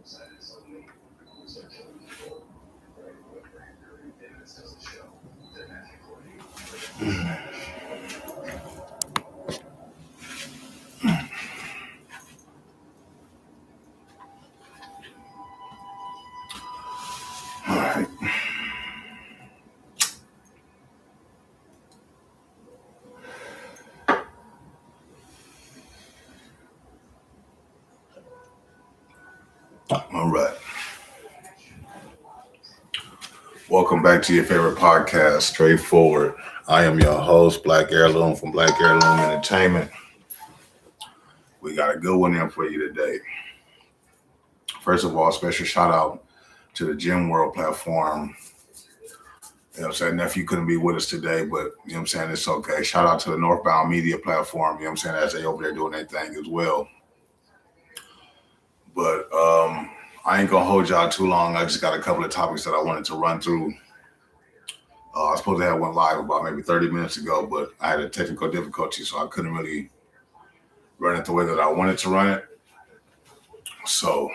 All right. All right. Welcome back to your favorite podcast, Straightforward. I am your host, Black Heirloom from Black Heirloom Entertainment. We got a good one in for you today. First of all, special shout out to the Gym World platform. You know what I'm saying? Nephew couldn't be with us today, but you know what I'm saying? It's okay. Shout out to the Northbound Media platform, you know what I'm saying, as they over there doing their thing as well. But I ain't gonna hold y'all too long. I just got a couple of topics that I wanted to run through. I was supposed to have one live about maybe 30 minutes ago, but I had a technical difficulty, so I couldn't really run it the way that I wanted to run it. So,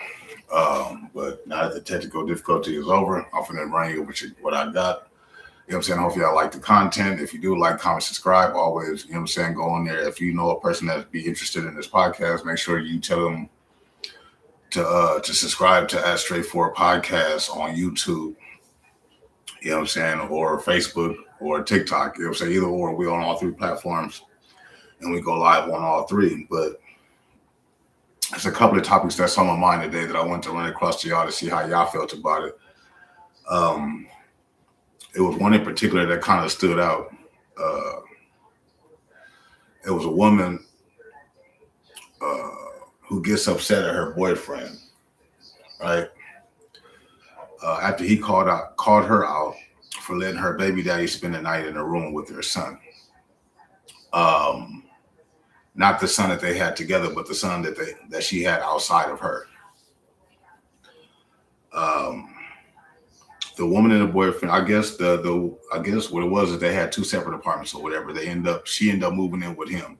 but now that the technical difficulty is over, I'm finna run you what I got. You know what I'm saying? Hopefully y'all like the content. If you do, like, comment, subscribe, always, you know what I'm saying, go on there. If you know a person that'd be interested in this podcast, make sure you tell them to subscribe to str8 podcast on YouTube, you know what I'm saying, or Facebook or TikTok, you know what I'm saying, either or. We on all three platforms and we go live on all three. But there's a couple of topics that's on my mind today that I want to run across to y'all to see how y'all felt about it. It was one in particular that kind of stood out. It was a woman who gets upset at her boyfriend, right? After he called her out for letting her baby daddy spend the night in a room with their son. Not the son that they had together, but the son that she had outside of her. The woman and the boyfriend, I guess I guess what it was is they had two separate apartments or whatever. She ended up moving in with him.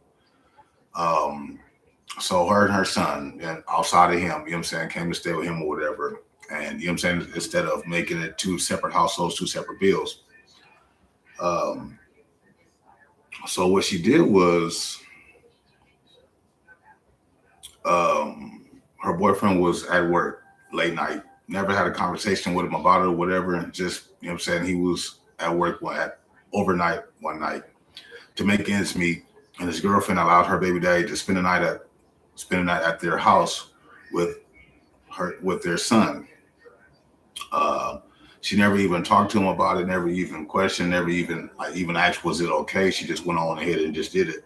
So her and her son, and outside of him, you know what I'm saying, came to stay with him or whatever. And you know what I'm saying, instead of making it two separate households, two separate bills. So what she did was, her boyfriend was at work late night. Never had a conversation with him about it or whatever. Just, you know what I'm saying, he was at work overnight one night to make ends meet. And his girlfriend allowed her baby daddy to spend the night at their house with their son. She never even talked to him about it, never even questioned, never even asked, was it okay? She just went on ahead and just did it.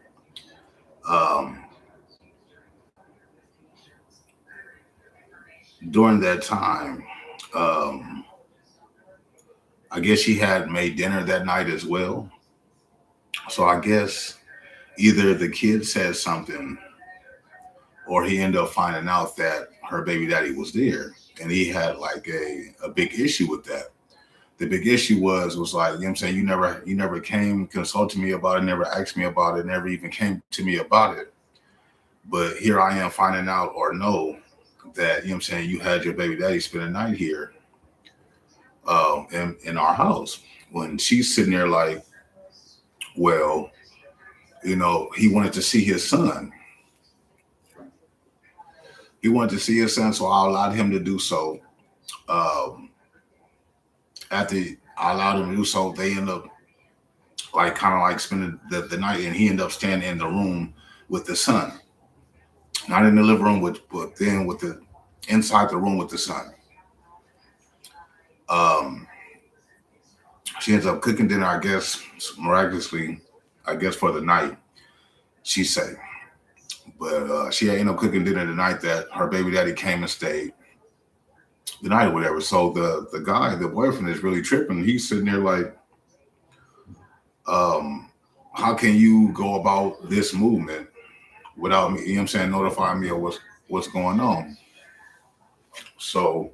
During that time, I guess she had made dinner that night as well. So I guess either the kid said something or he ended up finding out that her baby daddy was there. And he had like a big issue with that. The big issue was like, you know what I'm saying, you never came consulted me about it, never asked me about it, never even came to me about it. But here I am finding out or know that, you know what I'm saying, you had your baby daddy spend the night here in our house. When she's sitting there like, well, you know, he wanted to see his son. He wanted to see his son, so I allowed him to do so. After I allowed him to do so, they end up like kind of like spending the night, and he ended up standing in the room with the son. Not in the living room, but then inside the room with the son. She ends up cooking dinner, I guess, miraculously, I guess for the night, she said. But she ended up cooking dinner the night that her baby daddy came and stayed the night or whatever. So the boyfriend is really tripping. He's sitting there like, how can you go about this movement without me, you know what I'm saying, notifying me of what's going on? So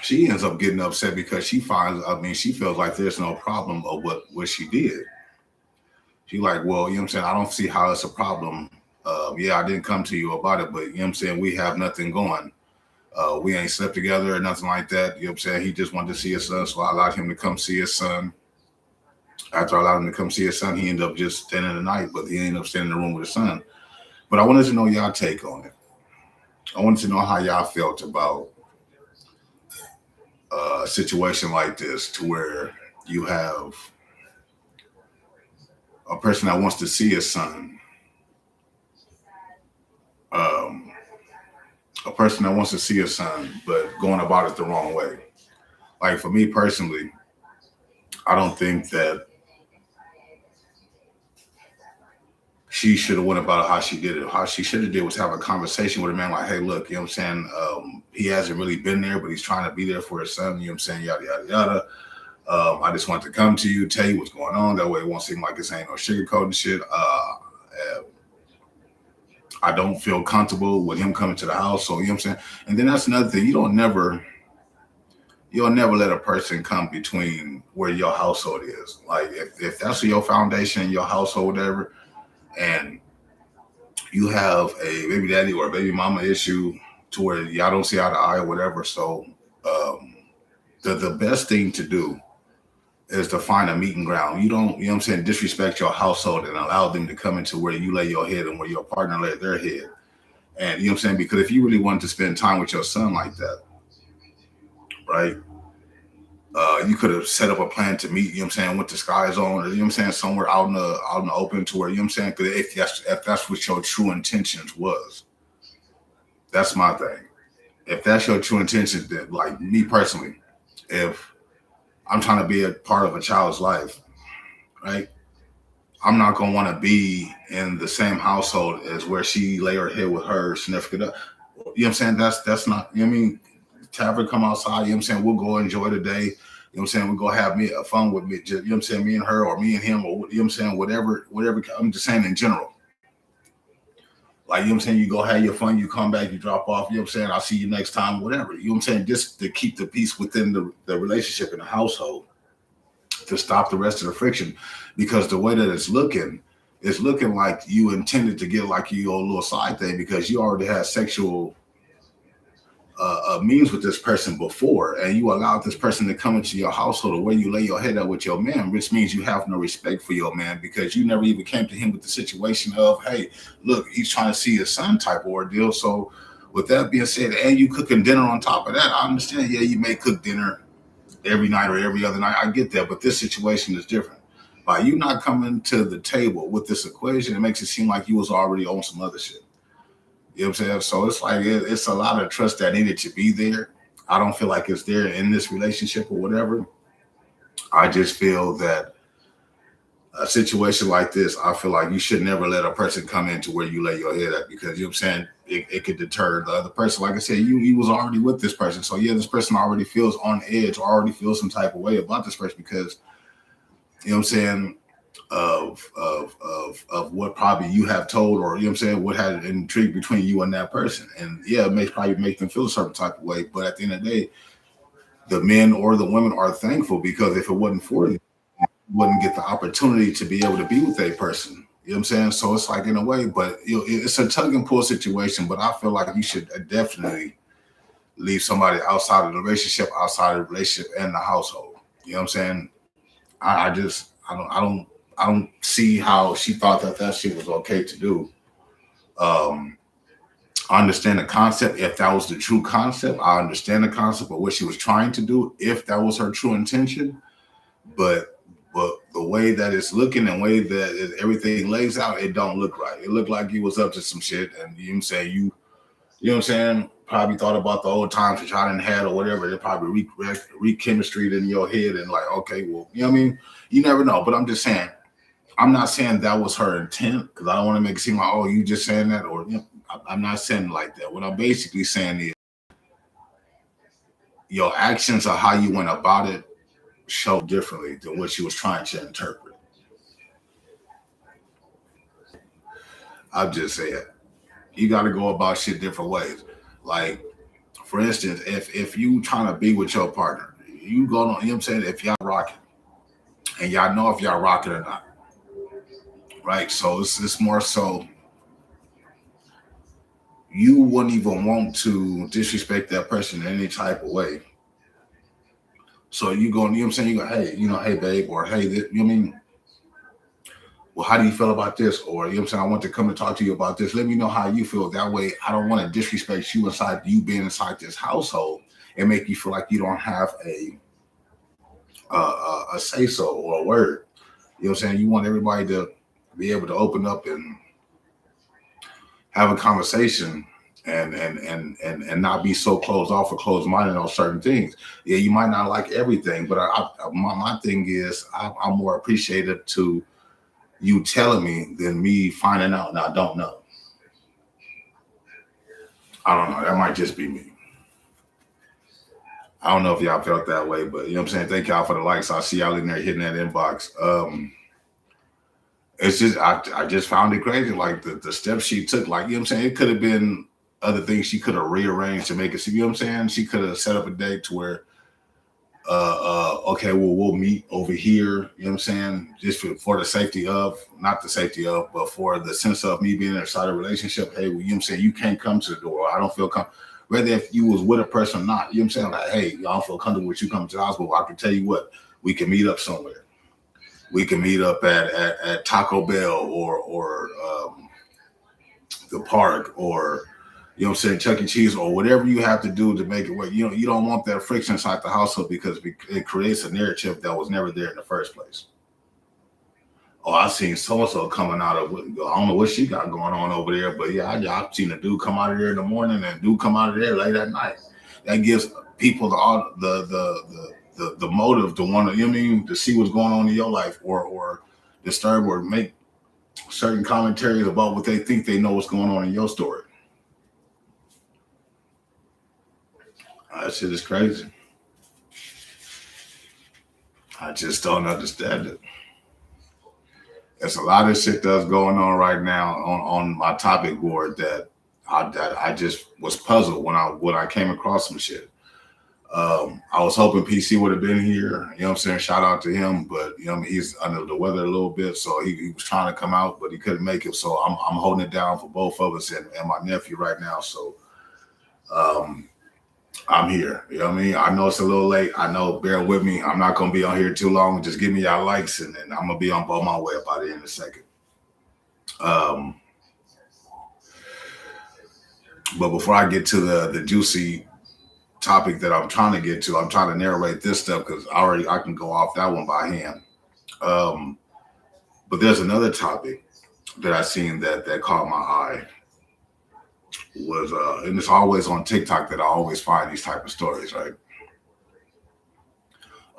she ends up getting upset because she feels like there's no problem of what she did. She like, well, you know what I'm saying, I don't see how it's a problem Yeah, I didn't come to you about it, but you know what I'm saying, we have nothing going. We ain't slept together or nothing like that. You know what I'm saying? He just wanted to see his son, so I allowed him to come see his son. After I allowed him to come see his son, he ended up just spending the night, but he ended up staying in the room with his son. But I wanted to know y'all take on it. I wanted to know how y'all felt about a situation like this, to where you have a person that wants to see his son, um, a person that wants to see his son, but going about it the wrong way. Like for me personally, I don't think that she should have went about it how she did it. How she should have did was have a conversation with a man like, hey, look, you know what I'm saying? He hasn't really been there, but he's trying to be there for his son. You know what I'm saying? Yada, yada, yada. I just want to come to you, tell you what's going on. That way it won't seem like this ain't no sugarcoating shit. I don't feel comfortable with him coming to the house. So, you know what I'm saying? And then that's another thing. You'll never let a person come between where your household is. Like if that's your foundation, your household, whatever, and you have a baby daddy or a baby mama issue to where y'all don't see eye to eye or whatever. So um, the best thing to do is to find a meeting ground. You don't, you know what I'm saying, disrespect your household and allow them to come into where you lay your head and where your partner lay their head. And you know what I'm saying? Because if you really wanted to spend time with your son like that, right? You could have set up a plan to meet, you know what I'm saying, with the skies on, or you know what I'm saying, somewhere out in the open to where, you know what I'm saying, because if that's what your true intentions was, that's my thing. If that's your true intentions, that like me personally, if I'm trying to be a part of a child's life, right? I'm not gonna want to be in the same household as where she lay her head with her significant. You know what I'm saying? That's not. You know what I mean? Have her come outside. You know what I'm saying? We'll go enjoy the day. You know what I'm saying? We'll go have me fun with me. Just, you know what I'm saying? Me and her, or me and him, or you know what I'm saying? Whatever. I'm just saying in general. Like, you know what I'm saying? You go have your fun. You come back. You drop off. You know what I'm saying? I'll see you next time. Whatever. You know what I'm saying? Just to keep the peace within the relationship in the household, to stop the rest of the friction, because the way that it's looking like you intended to get like your little side thing, because you already had sexual means with this person before, and you allowed this person to come into your household or where you lay your head up with your man, which means you have no respect for your man, because you never even came to him with the situation of, hey, look, he's trying to see his son type of ordeal. So with that being said, and you cooking dinner on top of that, I understand, yeah, you may cook dinner every night or every other night. I get that, but this situation is different. By you not coming to the table with this equation, it makes it seem like you was already on some other shit. You know what I'm saying? So it's like it's a lot of trust that needed to be there. I don't feel like it's there in this relationship or whatever. I just feel that a situation like this, I feel like you should never let a person come into where you lay your head at, because you know what I'm saying, it could deter the other person. Like I said, you was already with this person. So yeah, this person already feels on edge or already feels some type of way about this person, because you know what I'm saying, of what probably you have told, or you know what I'm saying, what had an intrigue between you and that person. And yeah, it may probably make them feel a certain type of way. But at the end of the day, the men or the women are thankful, because if it wasn't for you, wouldn't get the opportunity to be able to be with a person. You know what I'm saying? So it's like, in a way, but you know, it's a tug and pull situation. But I feel like you should definitely leave somebody outside of the relationship, and the household. You know what I'm saying? I just I don't see how she thought that shit was okay to do. Um, I understand the concept. If that was the true concept, I understand the concept of what she was trying to do, if that was her true intention. But the way that it's looking and way that everything lays out, it don't look right. It looked like you was up to some shit, and you know what I'm saying, you know what I'm saying, probably thought about the old times that y'all didn't had or whatever. They probably re-chemistry in your head, and like, okay, well, you know what I mean? You never know. But I'm just saying, I'm not saying that was her intent, because I don't want to make it seem like, oh, you just saying that, or you know, I'm not saying like that. What I'm basically saying is your actions or how you went about it show differently than what she was trying to interpret. I'm just saying, you got to go about shit different ways. Like, for instance, if you trying to be with your partner, you go on, you know what I'm saying, if y'all rocking, and y'all know if y'all rocking or not, right? So it's more so you wouldn't even want to disrespect that person in any type of way. So you go, you know what I'm saying? You go, hey, hey, babe, or hey, this, you know what I mean? Well, how do you feel about this? Or, you know what I'm saying? I want to come and talk to you about this. Let me know how you feel. That way, I don't want to disrespect you inside, you being inside this household and make you feel like you don't have a say so or a word. You know what I'm saying? You want everybody to be able to open up and have a conversation and not be so closed off or closed minded on certain things. Yeah, you might not like everything, but my thing is I'm more appreciative to you telling me than me finding out and I don't know. I don't know. That might just be me. I don't know if y'all felt that way, but you know what I'm saying? Thank y'all for the likes. I see y'all in there hitting that inbox. It's just I just found it crazy. Like the steps she took, like, you know what I'm saying? It could have been other things she could have rearranged to make it see, you know what I'm saying? She could have set up a date to where okay, well, we'll meet over here, you know what I'm saying? Just for the safety of, not the safety of, but for the sense of me being inside a relationship. Hey, well, you know what I'm saying? You can't come to the door. I don't feel comfortable. Whether if you was with a person or not, you know what I'm saying? Like, hey, I don't feel comfortable with you coming to the house, but I can tell you what, we can meet up somewhere. We can meet up at Taco Bell or the park or, you know what I'm saying, Chuck E. Cheese or whatever you have to do to make it work. You know, you don't want that friction inside the household because it creates a narrative that was never there in the first place. Oh, I seen so-and-so coming out of, I don't know what she got going on over there, but yeah, I've seen a dude come out of there in the morning and a dude come out of there late at night. That gives people the motive to want to, you know what I mean, to see what's going on in your life or disturb or make certain commentaries about what they think they know what's going on in your story. That shit is crazy. I just don't understand it. There's a lot of shit that's going on right now on my topic board that I just was puzzled when I came across some shit. I was hoping PC would have been here. You know what I'm saying? Shout out to him, but you know he's under the weather a little bit, so he was trying to come out, but he couldn't make it. So I'm holding it down for both of us and my nephew right now. So I'm here. You know what I mean? I know it's a little late. I know, bear with me. I'm not gonna be on here too long. Just give me y'all likes, and then I'm gonna be on my way about it in a second. But before I get to the juicy topic that I'm trying to get to, I'm trying to narrate this stuff because I can go off that one by hand. But there's another topic that I seen that caught my eye. Was and it's always on TikTok that I always find these type of stories, right?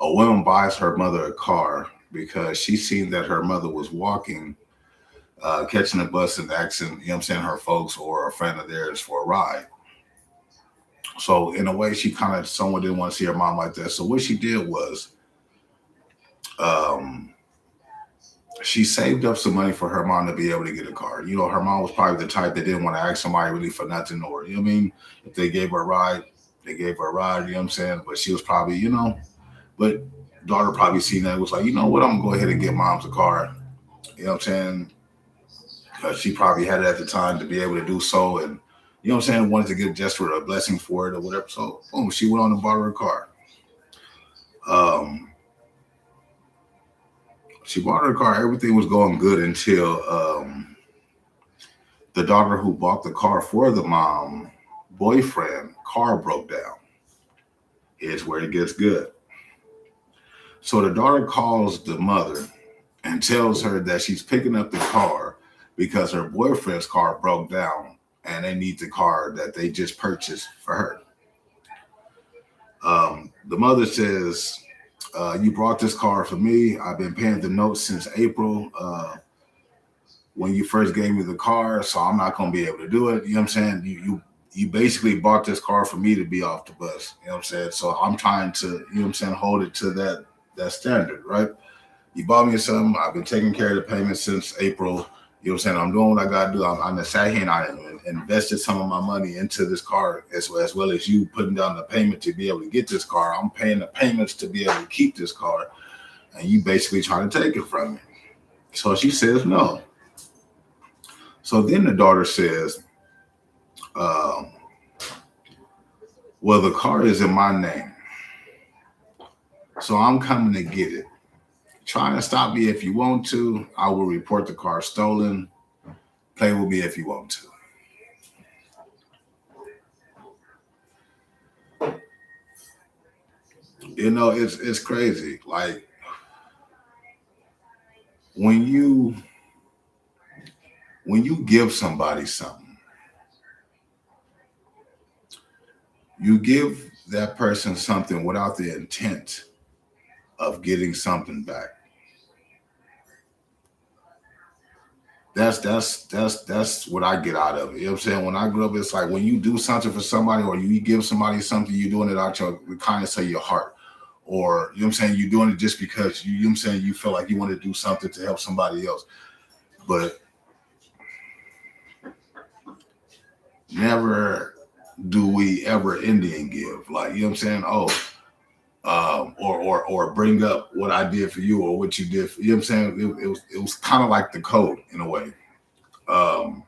A woman buys her mother a car because she seen that her mother was walking, catching a bus and asking, you know what I'm saying, her folks or a friend of theirs for a ride. So in a way, she kind of somewhat didn't want to see her mom like that. So what she did was she saved up some money for her mom to be able to get a car. You know, her mom was probably the type that didn't want to ask somebody really for nothing, or, you know what I mean? If they gave her a ride, they gave her a ride, you know what I'm saying? But she was probably, you know, but daughter probably seen that, was like, you know what, I'm gonna go ahead and get mom's a car. You know what I'm saying? She probably had it at the time to be able to do so, and you know what I'm saying, wanted to get a gesture or a blessing for it or whatever. So boom, she went on and bought her a car. She bought her a car. Everything was going good until the daughter who bought the car for the mom boyfriend car broke down. Here's where it gets good. So the daughter calls the mother and tells her that she's picking up the car because her boyfriend's car broke down and they need the car that they just purchased for her. The mother says, you brought this car for me. I've been paying the note since April when you first gave me the car, so I'm not going to be able to do it. You know what I'm saying? You basically bought this car for me to be off the bus. You know what I'm saying? So I'm trying to, you know what I'm saying, hold it to that standard, right? You bought me something. I've been taking care of the payment since April. You know what I'm saying? I'm doing what I got to do. I'm sat here and I invested some of my money into this car as well as you putting down the payment to be able to get this car. I'm paying the payments to be able to keep this car. And you basically trying to take it from me. So she says no. So then the daughter says, Well, the car is in my name, so I'm coming to get it. Try to stop me if you want to. I will report the car stolen. Play with me if you want to. You know, it's crazy. Like when you when you give somebody something, you give that person something without the intent of getting something back. That's what I get out of it. You know what I'm saying? When I grew up, it's like when you do something for somebody or you give somebody something, you're doing it out your the kindness of your heart. Or you know what I'm saying, you're doing it just because you know what I'm saying, you feel like you want to do something to help somebody else. But never do we ever Indian give. Like, you know what I'm saying? Oh, or bring up what I did for you or what you did for, you know what I'm saying? It was kind of like the code in a way. Um,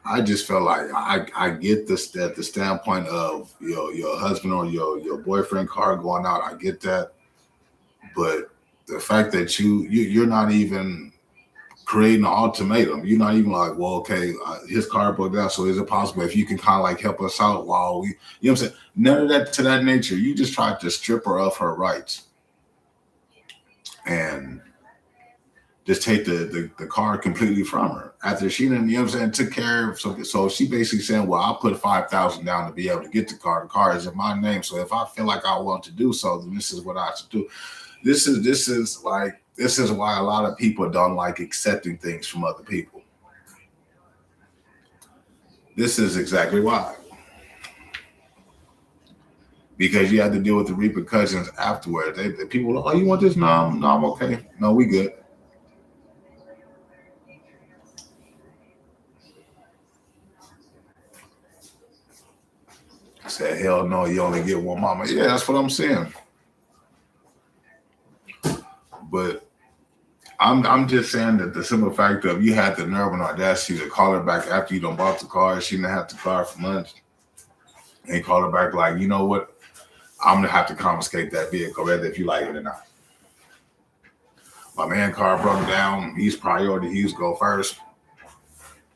I just felt like I get this at the standpoint of your husband or your boyfriend car going out. I get that, but the fact that you're not even creating an ultimatum. You're not even like, well, okay, his car broke down, so is it possible if you can kind of like help us out while we, you know what I'm saying? None of that to that nature. You just tried to strip her of her rights and just take the car completely from her after she didn't, you know what I'm saying, took care of something. So she basically saying, well, I'll put 5,000 down to be able to get the car. The car is in my name. So if I feel like I want to do so, then this is what I should do. This is why a lot of people don't like accepting things from other people. This is exactly why. Because you have to deal with the repercussions afterwards. The people, oh, you want this? No, no, I'm okay. No, we good. I said, hell no, you only get one mama. Yeah, that's what I'm saying. But I'm just saying that the simple fact of you had the nerve and audacity to call her back after you done bought the car, she didn't have the car for months, and call her back like, you know what? I'm gonna have to confiscate that vehicle, whether if you like it or not. My man car broke down. He's priority. He's go first.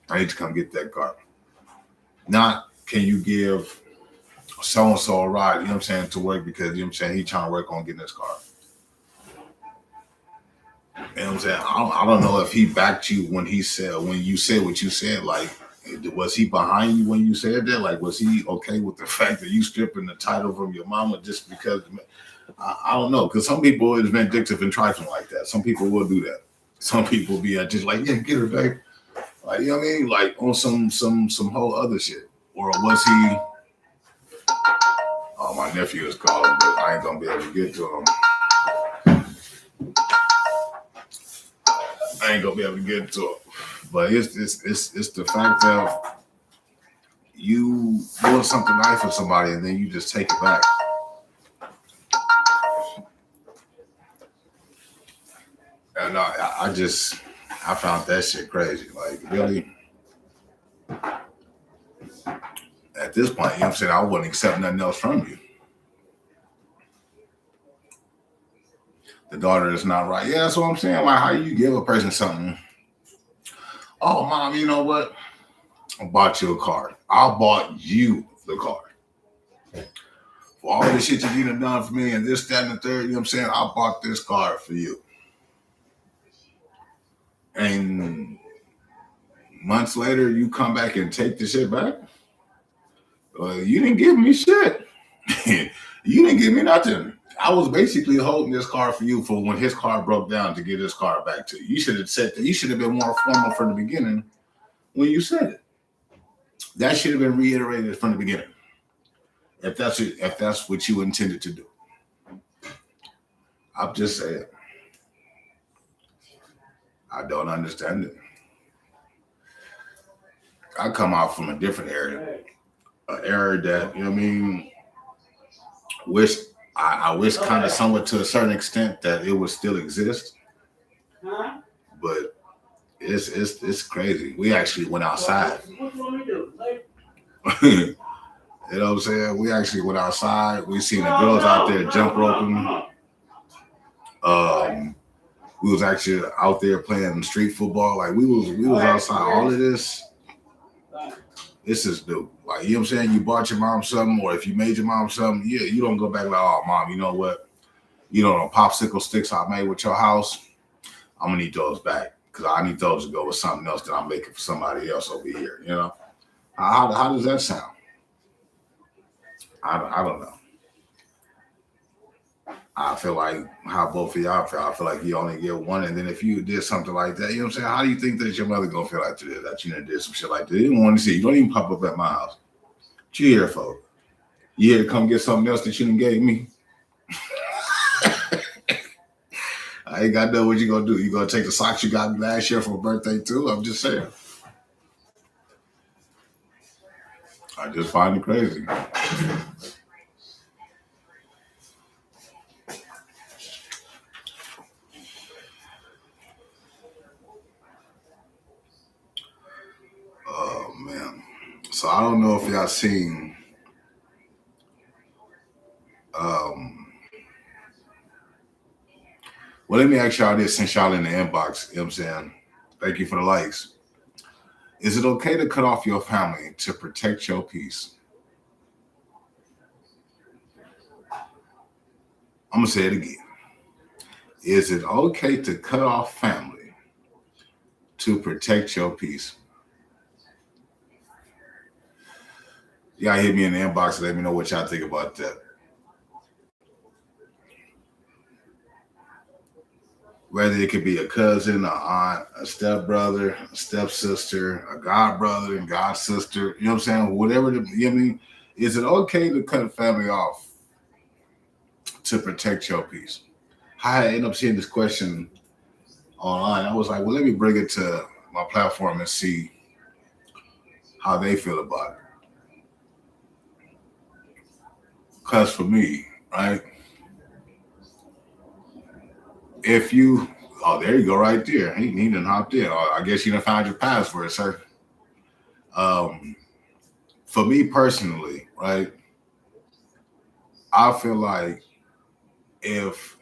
I need to come get that car. Not can you give so and so a ride, you know what I'm saying, to work because you know what I'm saying he trying to work on getting his car. You know what I'm saying? I don't know if he backed you when you said what you said. Like, was he behind you when you said that? Like, was he okay with the fact that you stripping the title from your mama just because? I don't know, because some people is vindictive and trifling like that. Some people will do that. Some people be just like, yeah, get her, babe. Like, you know what I mean? Like on some whole other shit. Or was he? Oh, my nephew is calling, but I ain't gonna be able to get to him. I ain't gonna be able to get to it. But it's the fact of you doing something nice for somebody and then you just take it back. And I found that shit crazy. Like, really, at this point, you know what I'm saying, I wouldn't accept nothing else from you. The daughter is not right. Yeah, that's what I'm saying. Like, how you give a person something? Oh, mom, you know what? I bought you a car. I bought you the car. For all the shit you done for me and this, that, and the third, you know what I'm saying? I bought this car for you. And months later, you come back and take the shit back? You didn't give me shit. You didn't give me nothing. I was basically holding this car for you for when his car broke down to get his car back to you. You should have said that. You should have been more formal from the beginning when you said it. That should have been reiterated from the beginning. If that's what you intended to do. I'm just saying. I don't understand it. I come out from a different area. An area that, you know what I mean, wish I wish kind of somewhat to a certain extent that it would still exist. But it's crazy. We actually went outside. You know what I'm saying? We actually went outside. We seen the girls out there jump roping. Um, we was actually out there playing street football. Like we was outside. All of this is new. Like, you know what I'm saying? You bought your mom something, or if you made your mom something, yeah, you don't go back like, oh, mom, you know what? You know, the popsicle sticks I made with your house, I'm gonna need those back because I need those to go with something else that I'm making for somebody else over here. You know, how does that sound? I don't know. I feel like how both of y'all feel. I feel like you only get one, and then if you did something like that, you know what I'm saying? How do you think that your mother gonna feel like today that you did some shit like that? You don't want to see. You don't even pop up at my house. What you here for? You here to come get something else that you done gave me? I ain't got to know what you gonna do. You gonna take the socks you got last year for a birthday too? I'm just saying. I just find it crazy. Oh man. So I don't know if y'all seen well, let me ask y'all this since y'all in the inbox, you know what I'm saying? Thank you for the likes. Is it okay to cut off your family to protect your peace? I'm gonna say it again. Is it okay to cut off family to protect your peace? Y'all hit me in the inbox and let me know what y'all think about that. Whether it could be a cousin, an aunt, a stepbrother, a stepsister, a godbrother and god sister, you know what I'm saying? Whatever, you know what I mean? Is it okay to cut family off to protect your peace? I ended up seeing this question online. I was like, well, let me bring it to my platform and see how they feel about it. Because for me, right, if you, oh, there you go, right there. He done hopped in. Oh, I guess you done found your password, sir. For me personally, right, I feel like if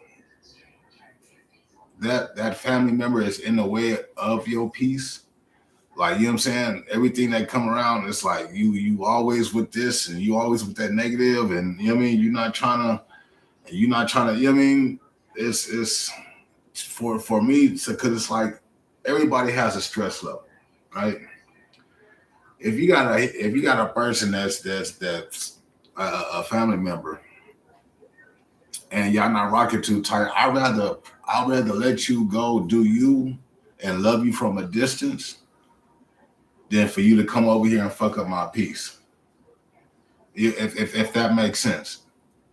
that family member is in the way of your peace, like, you know what I'm saying, everything that come around, it's like you always with this and you always with that negative, and you know what I mean, you're not trying to, you know what I mean, it's for me, because it's like everybody has a stress level, right? If you got a person that's a family member and y'all not rocking too tight, I'd rather let you go do you and love you from a distance than for you to come over here and fuck up my peace. If that makes sense.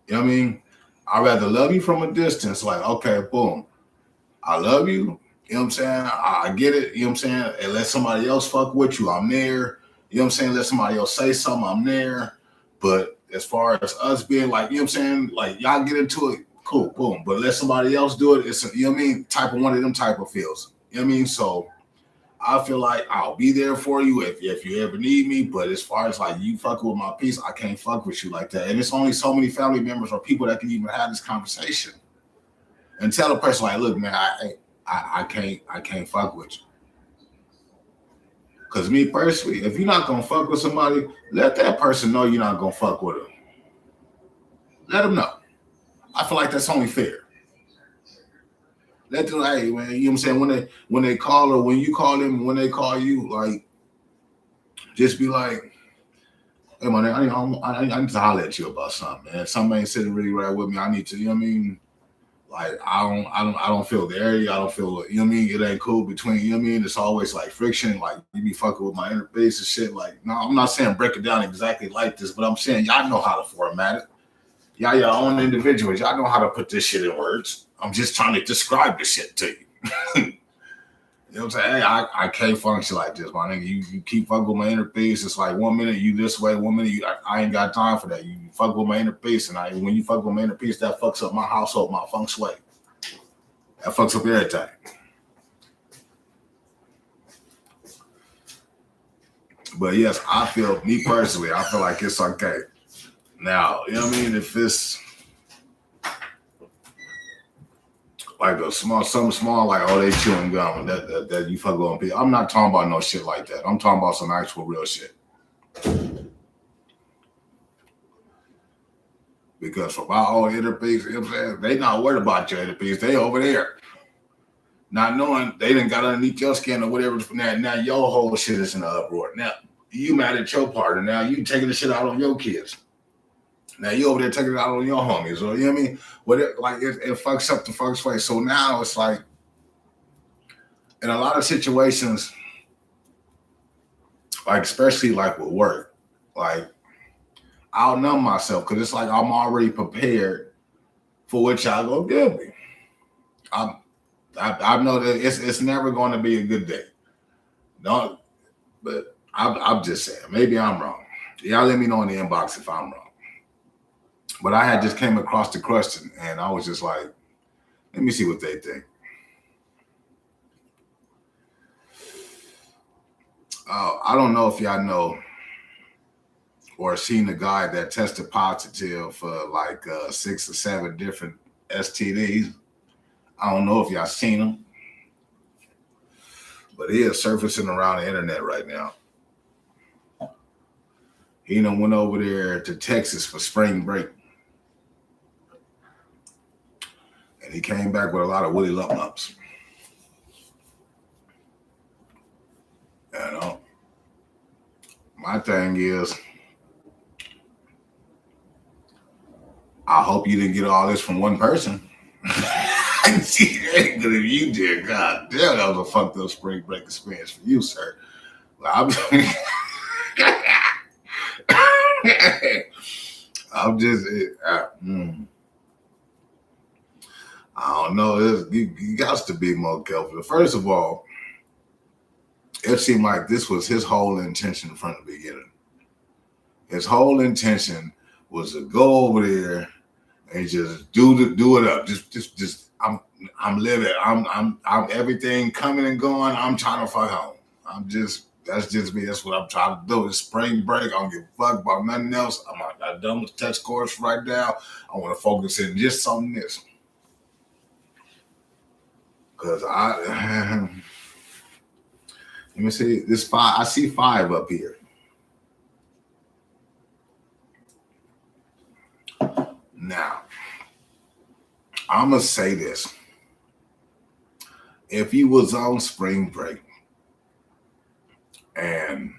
You know what I mean? I'd rather love you from a distance, like, okay, boom, I love you. You know what I'm saying? I get it. You know what I'm saying? And let somebody else fuck with you, I'm there. You know what I'm saying? Let somebody else say something, I'm there. But as far as us being like, you know what I'm saying? Like, y'all get into it, cool, boom. But let somebody else do it. It's, you know what I mean? Type of one of them type of feels. You know what I mean? So I feel like I'll be there for you if you ever need me. But as far as like you fucking with my peace, I can't fuck with you like that. And it's only so many family members or people that can even have this conversation and tell a person like, look, man, I can't fuck with you. Because me personally, if you're not gonna fuck with somebody, let that person know you're not gonna fuck with them. Let them know. I feel like that's only fair. Let them, hey man, you know what I'm saying? When they call or when you call them, when they call you, like, just be like, hey man, I need to holler at you about something, man. Something ain't sitting really right with me. I need to, you know what I mean? Like, I don't feel the area. I don't feel, you know what I mean? It ain't cool between, you know what I mean? It's always like friction. Like, you be fucking with my interface and shit. Like, no, I'm not saying break it down exactly like this, but I'm saying y'all know how to format it. Y'all your own individuals. Y'all know how to put this shit in words. I'm just trying to describe the shit to you. You know what I'm saying? Hey, I can't function like this, my nigga. You keep fucking with my interface. It's like 1 minute you this way, 1 minute I ain't got time for that. You fuck with my interface, and when you fuck with my interface, that fucks up my household, my feng shui. That fucks up everything. But yes, me personally, I feel like it's okay Now, you know what I mean? If it's like something small, like, oh, they chewing gum and that you fuck on people. I'm not talking about no shit like that. I'm talking about some actual real shit. Because for my own inner peace, you know what I'm saying? They not worried about your inner peace. They over there. Not knowing they didn't got underneath your skin or whatever. Now your whole shit is in the uproar. Now you mad at your partner. Now you taking the shit out on your kids. Now you over there taking it out on your homies. Or you know what I mean? It fucks up the first way. So now it's like in a lot of situations, like especially like with work, like I'll numb myself because it's like I'm already prepared for what y'all gonna give me. I know that it's never going to be a good day. No, but I'm just saying. Maybe I'm wrong. Y'all let me know in the inbox if I'm wrong. But I had just came across the question and I was just like, let me see what they think. I don't know if y'all know or seen a guy that tested positive for like 6 or 7 different STDs. I don't know if y'all seen him, but he is surfacing around the internet right now. He done went over there to Texas for spring break. And he came back with a lot of woolly lumps. You know, my thing is, I hope you didn't get all this from one person. See, ain't good if you did. God damn, that was a fucked up spring break experience for you, sir. I'm just, I don't know. You got to be more careful. First of all, it seemed like this was his whole intention from the beginning. His whole intention was to go over there and just do it up. Just I'm living. I'm everything coming and going. I'm trying to fuck home. That's just me. That's what I'm trying to do. It's spring break. I don't give a fuck about nothing else. I'm done with the test course right now. I want to focus in just on this. Cause let me see this 5. I see 5 up here. Now, I'm gonna say this. If you was on spring break and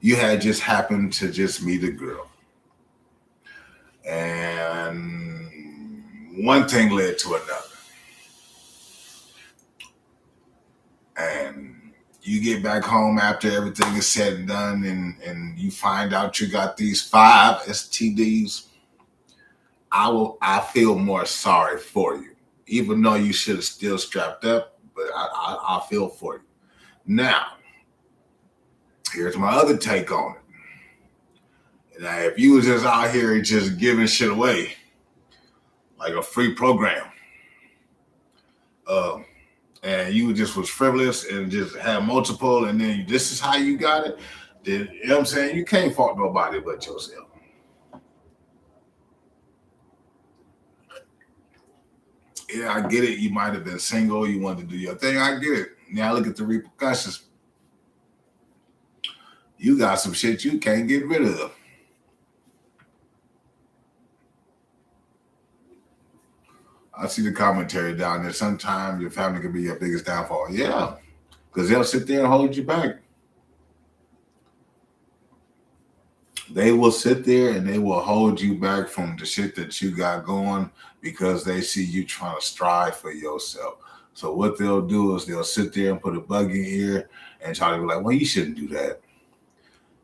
you had just happened to just meet a girl and one thing led to another, and you get back home after everything is said and done and you find out you got these 5 STDs, I feel more sorry for you, even though you should have still strapped up, but I feel for you. Now, here's my other take on it. Now, if you was just out here just giving shit away, like a free program, and you just was frivolous and just had multiple, and then this is how you got it, then, you know what I'm saying? You can't fault nobody but yourself. Yeah, I get it. You might have been single. You wanted to do your thing. I get it. Now look at the repercussions. You got some shit you can't get rid of. I see the commentary down there. Sometimes your family can be your biggest downfall. Yeah, because they'll sit there and hold you back. They will sit there and they will hold you back from the shit that you got going because they see you trying to strive for yourself. So what they'll do is they'll sit there and put a bug in your ear and try to be like, well, you shouldn't do that.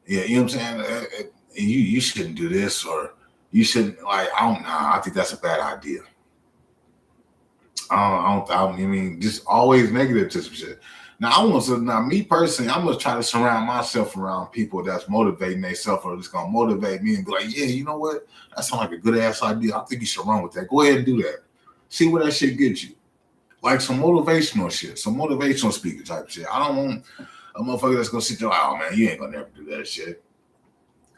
Yeah, you know what I'm saying? You shouldn't do this, or you shouldn't, like, I don't know. I think that's a bad idea. I mean, just always negative to some shit. Now, me personally, I'm gonna try to surround myself around people that's motivating themselves, or just gonna motivate me and be like, yeah, you know what? That sounds like a good ass idea. I think you should run with that. Go ahead and do that. See where that shit gets you. Like some motivational shit, some motivational speaker type shit. I don't want a motherfucker that's gonna sit there like, oh man, you ain't gonna never do that shit.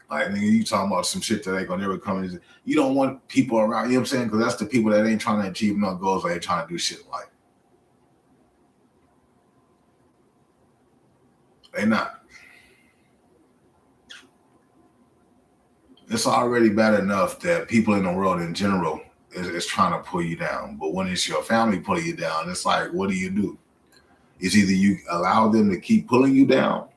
Like, nigga, you talking about some shit that ain't gonna never come in. You don't want people around, you know what I'm saying? Because that's the people that ain't trying to achieve no goals, they ain't trying to do shit like. They not. It's already bad enough that people in the world in general is trying to pull you down. But when it's your family pulling you down, it's like, what do? It's either you allow them to keep pulling you down,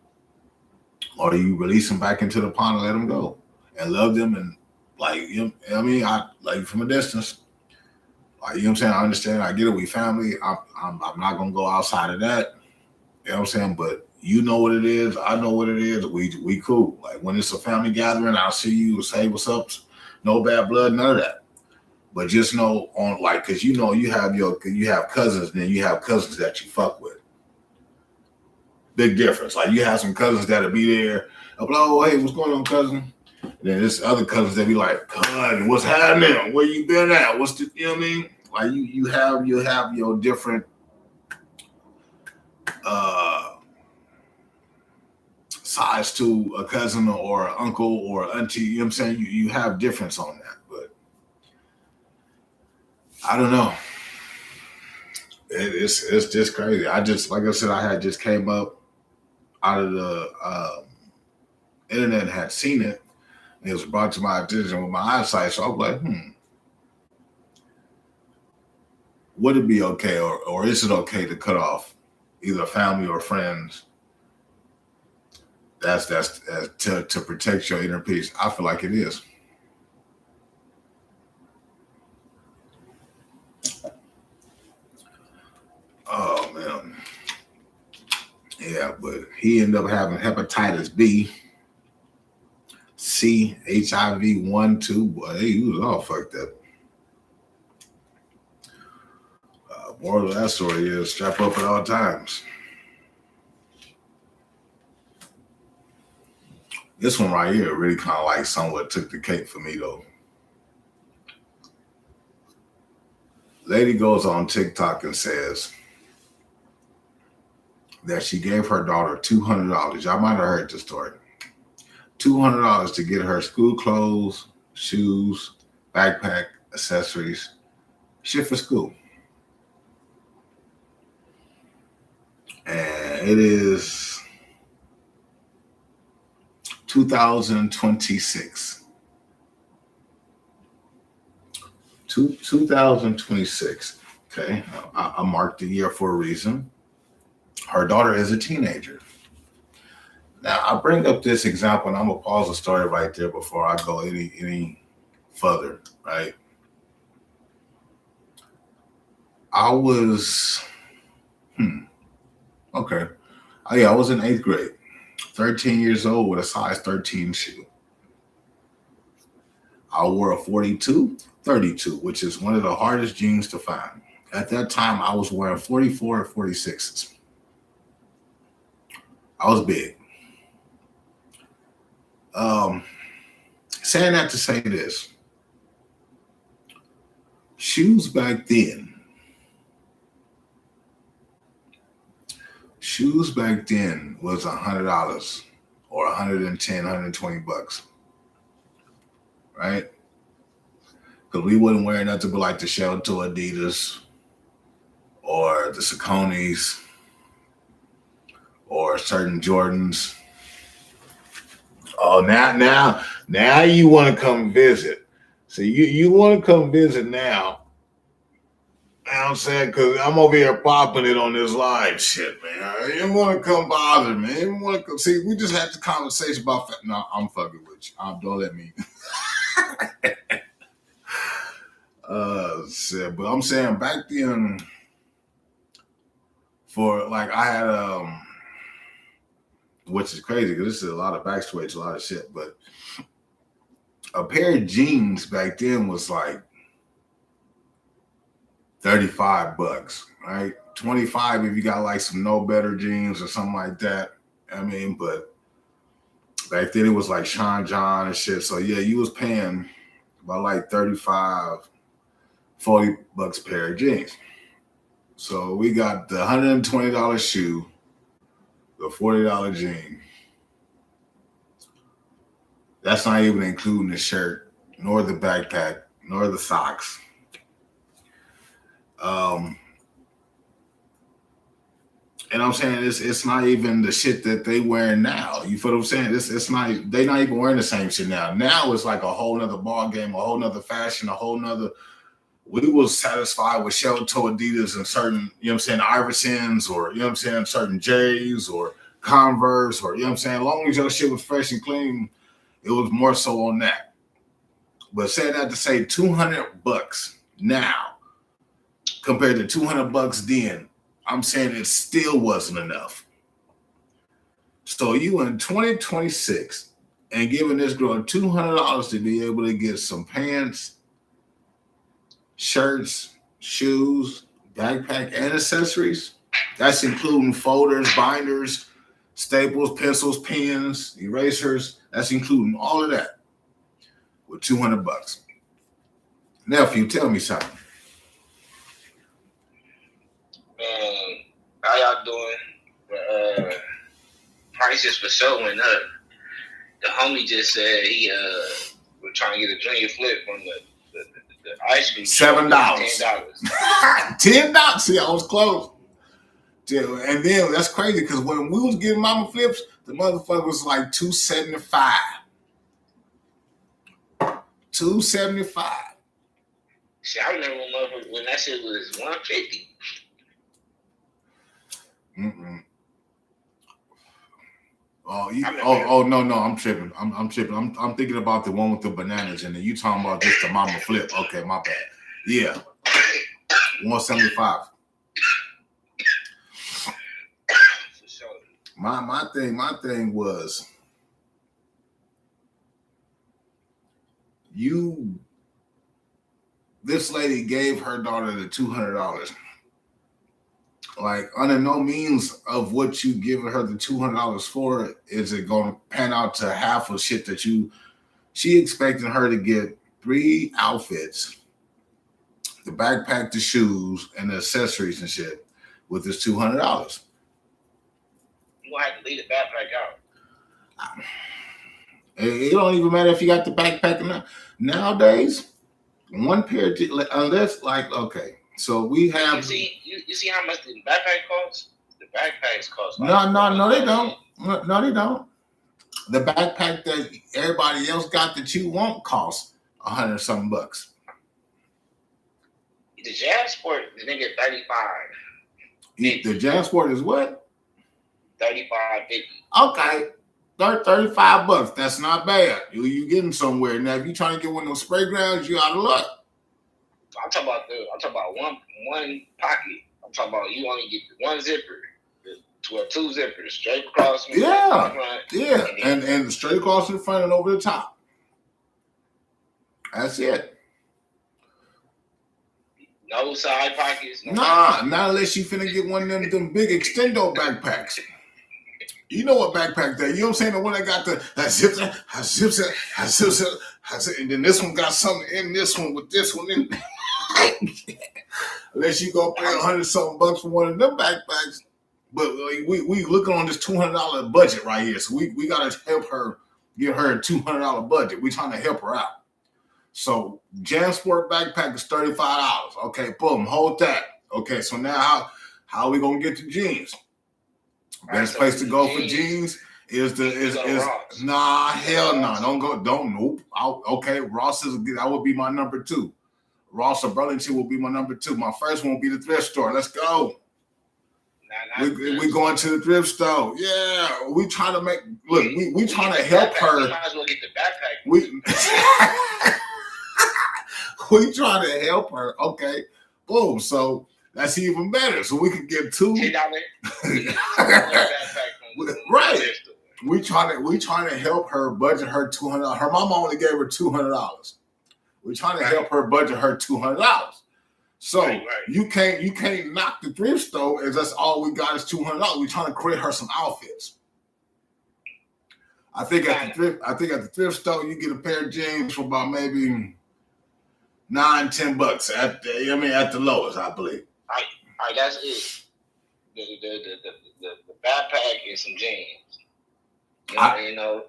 or do you release them back into the pond and let them go and love them and like, you know, I mean, I like from a distance. Like, you know what I'm saying? I understand. I get it. We family. I'm not gonna go outside of that. You know what I'm saying? But you know what it is. I know what it is. We cool. Like when it's a family gathering, I'll see you, say what's up. No bad blood, none of that. But just know on like, cause you know you have cousins, and then you have cousins that you fuck with. Big difference. Like you have some cousins that'll be there. I'll be like, oh hey, what's going on, cousin? And then there's other cousins that be like, cousin, what's happening? Where you been at? What's the, you know what I mean? Like you have your different size to a cousin or uncle or auntie, you know what I'm saying? You have difference on that, but I don't know. It's just crazy. I just, like I said, I had just came up out of the internet and had seen it. And it was brought to my attention with my eyesight. So I was like, would it be okay or is it okay to cut off either family or friends? That's to protect your inner peace. I feel like it is. Oh man, yeah, but he ended up having hepatitis B, C, HIV 1, 2. Boy, he was all fucked up. Moral of that story is strap up at all times. This one right here really kind of like somewhat took the cake for me though. Lady goes on TikTok and says that she gave her daughter $200. Y'all might have heard the story. $200 to get her school clothes, shoes, backpack, accessories, shit for school. And it is 2026. 2026. Okay. I marked the year for a reason. Her daughter is a teenager. Now, I bring up this example, and I'm going to pause the story right there before I go any further, right? I was, okay. Oh, yeah, I was in 8th grade, 13 years old with a size 13 shoe. I wore a 42, 32, which is one of the hardest jeans to find. At that time, I was wearing 44 and 46s. I was big. Saying that to say this, shoes back then was $100 or 110, 120 bucks, right? Because we wouldn't wear nothing but like the Shelto Adidas or the Sauconys or certain Jordans. Oh, now you want to come visit. So you want to come visit now. You know what I'm saying? Because I'm over here popping it on this live shit, man. I didn't want to come bother, man. I didn't want to come. See, we just had the conversation about. No, I'm fucking with you. Don't let me. Shit. But I'm saying back then, for like I had which is crazy because this is a lot of backstory to a lot of shit. But a pair of jeans back then was like 35 bucks, right? 25 if you got like some no better jeans or something like that. I mean, but back then it was like Sean John and shit. So yeah, you was paying about like 35, 40 bucks a pair of jeans. So we got the $120 shoe, the $40 jean. That's not even including the shirt, nor the backpack, nor the socks. And I'm saying it's not even the shit that they wearing now. You feel what I'm saying? It's not, they not even wearing the same shit now. Now it's like a whole nother ball game, a whole nother fashion, a whole nother. We was satisfied with shell toe Adidas and certain, you know what I'm saying, Iversons, or you know what I'm saying, certain J's or Converse, or you know what I'm saying. As long as your shit was fresh and clean, it was more so on that. But saying that to say $200 now compared to $200 then, I'm saying it still wasn't enough. So you in 2026 and giving this girl $200 to be able to get some pants, shirts, shoes, backpack, and accessories. That's including folders, binders, staples, pencils, pens, erasers. That's including all of that with $200. Nephew, tell me something. Man, how y'all doing? Prices for sure went up. The homie just said he was trying to get a junior flip from the ice cream. $7. $10. See, I was close. And then that's crazy because when we was getting mama flips, the motherfucker was like $275. $275. See, I remember when that shit was $150. Oh no, I'm tripping. I'm tripping. I'm thinking about the one with the bananas and then you talking about just the mama flip. Okay, my bad. Yeah. $175. My thing was this lady gave her daughter the $200. Like, under no means of what you giving her the $200 for is it going to pan out to half of shit that she expecting her to get 3 outfits, the backpack, the shoes, and the accessories and shit with this $200. You gonna have to leave the backpack out. It don't even matter if you got the backpack or not. Nowadays, one pair of unless like okay. So we have. You see how much the backpack costs? The backpacks cost. Like no, they don't. No, they don't. The backpack that everybody else got that you won't cost $100-something. The JanSport, the nigga $35. The JanSport is what? $35.50. Okay. $35. That's not bad. You getting somewhere. Now if you trying to get one of those spray grounds, you out of luck. I'm talking about one pocket. I'm talking about you only get the one zipper, the 2 zippers straight across. Yeah, and straight across the front and over the top. That's it. No side pockets. Not unless you finna get one of them big extendo backpacks. You know what backpack that? You know what I'm saying? The one that got the zips it, and then this one got something in this one with this one in. Unless you go pay $100-something for one of them backpacks. But we looking on this $200 budget right here. So we gotta help her get her a $200 budget. We trying to help her out. So JanSport backpack is $35. Okay, boom, hold that. Okay, so now how are we gonna get the jeans? Best place to go for jeans is hell no. Nope. Okay, Ross that would be my number 2. Ross or Burlington will be my number 2. My first one will be the thrift store. Let's go. We going to the thrift store. Yeah, we trying to make we trying to help her. You might as well get the backpack. We trying to help her. Okay, boom. So that's even better. So we could get 2. Right. We trying to help her budget her $200. Her mama only gave her $200. We're trying to help her budget her $200. So right. You can't knock the thrift store as that's all we got is $200. We're trying to create her some outfits. I think at the thrift store you get a pair of jeans for about maybe $9-10 at the lowest, I believe. All right, that's it. The backpack and some jeans. You know,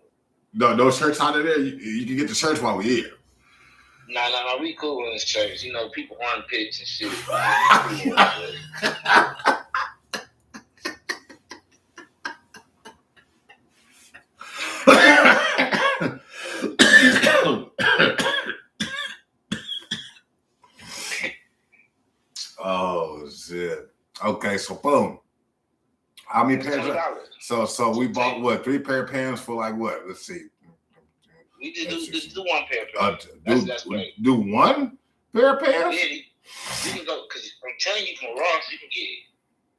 No shirts out of there. You can get the shirts while we're here. No, we cool in the shirts. You know, people armpits and shit. We cool on Oh shit. Okay, so boom. How many pairs? So we bought what? 3 pair of pants for like what? Let's see. We just do 1 pair of pants. That's great. Do 1 pair of pants? Yeah, you can go because I'm telling you from Ross, you can get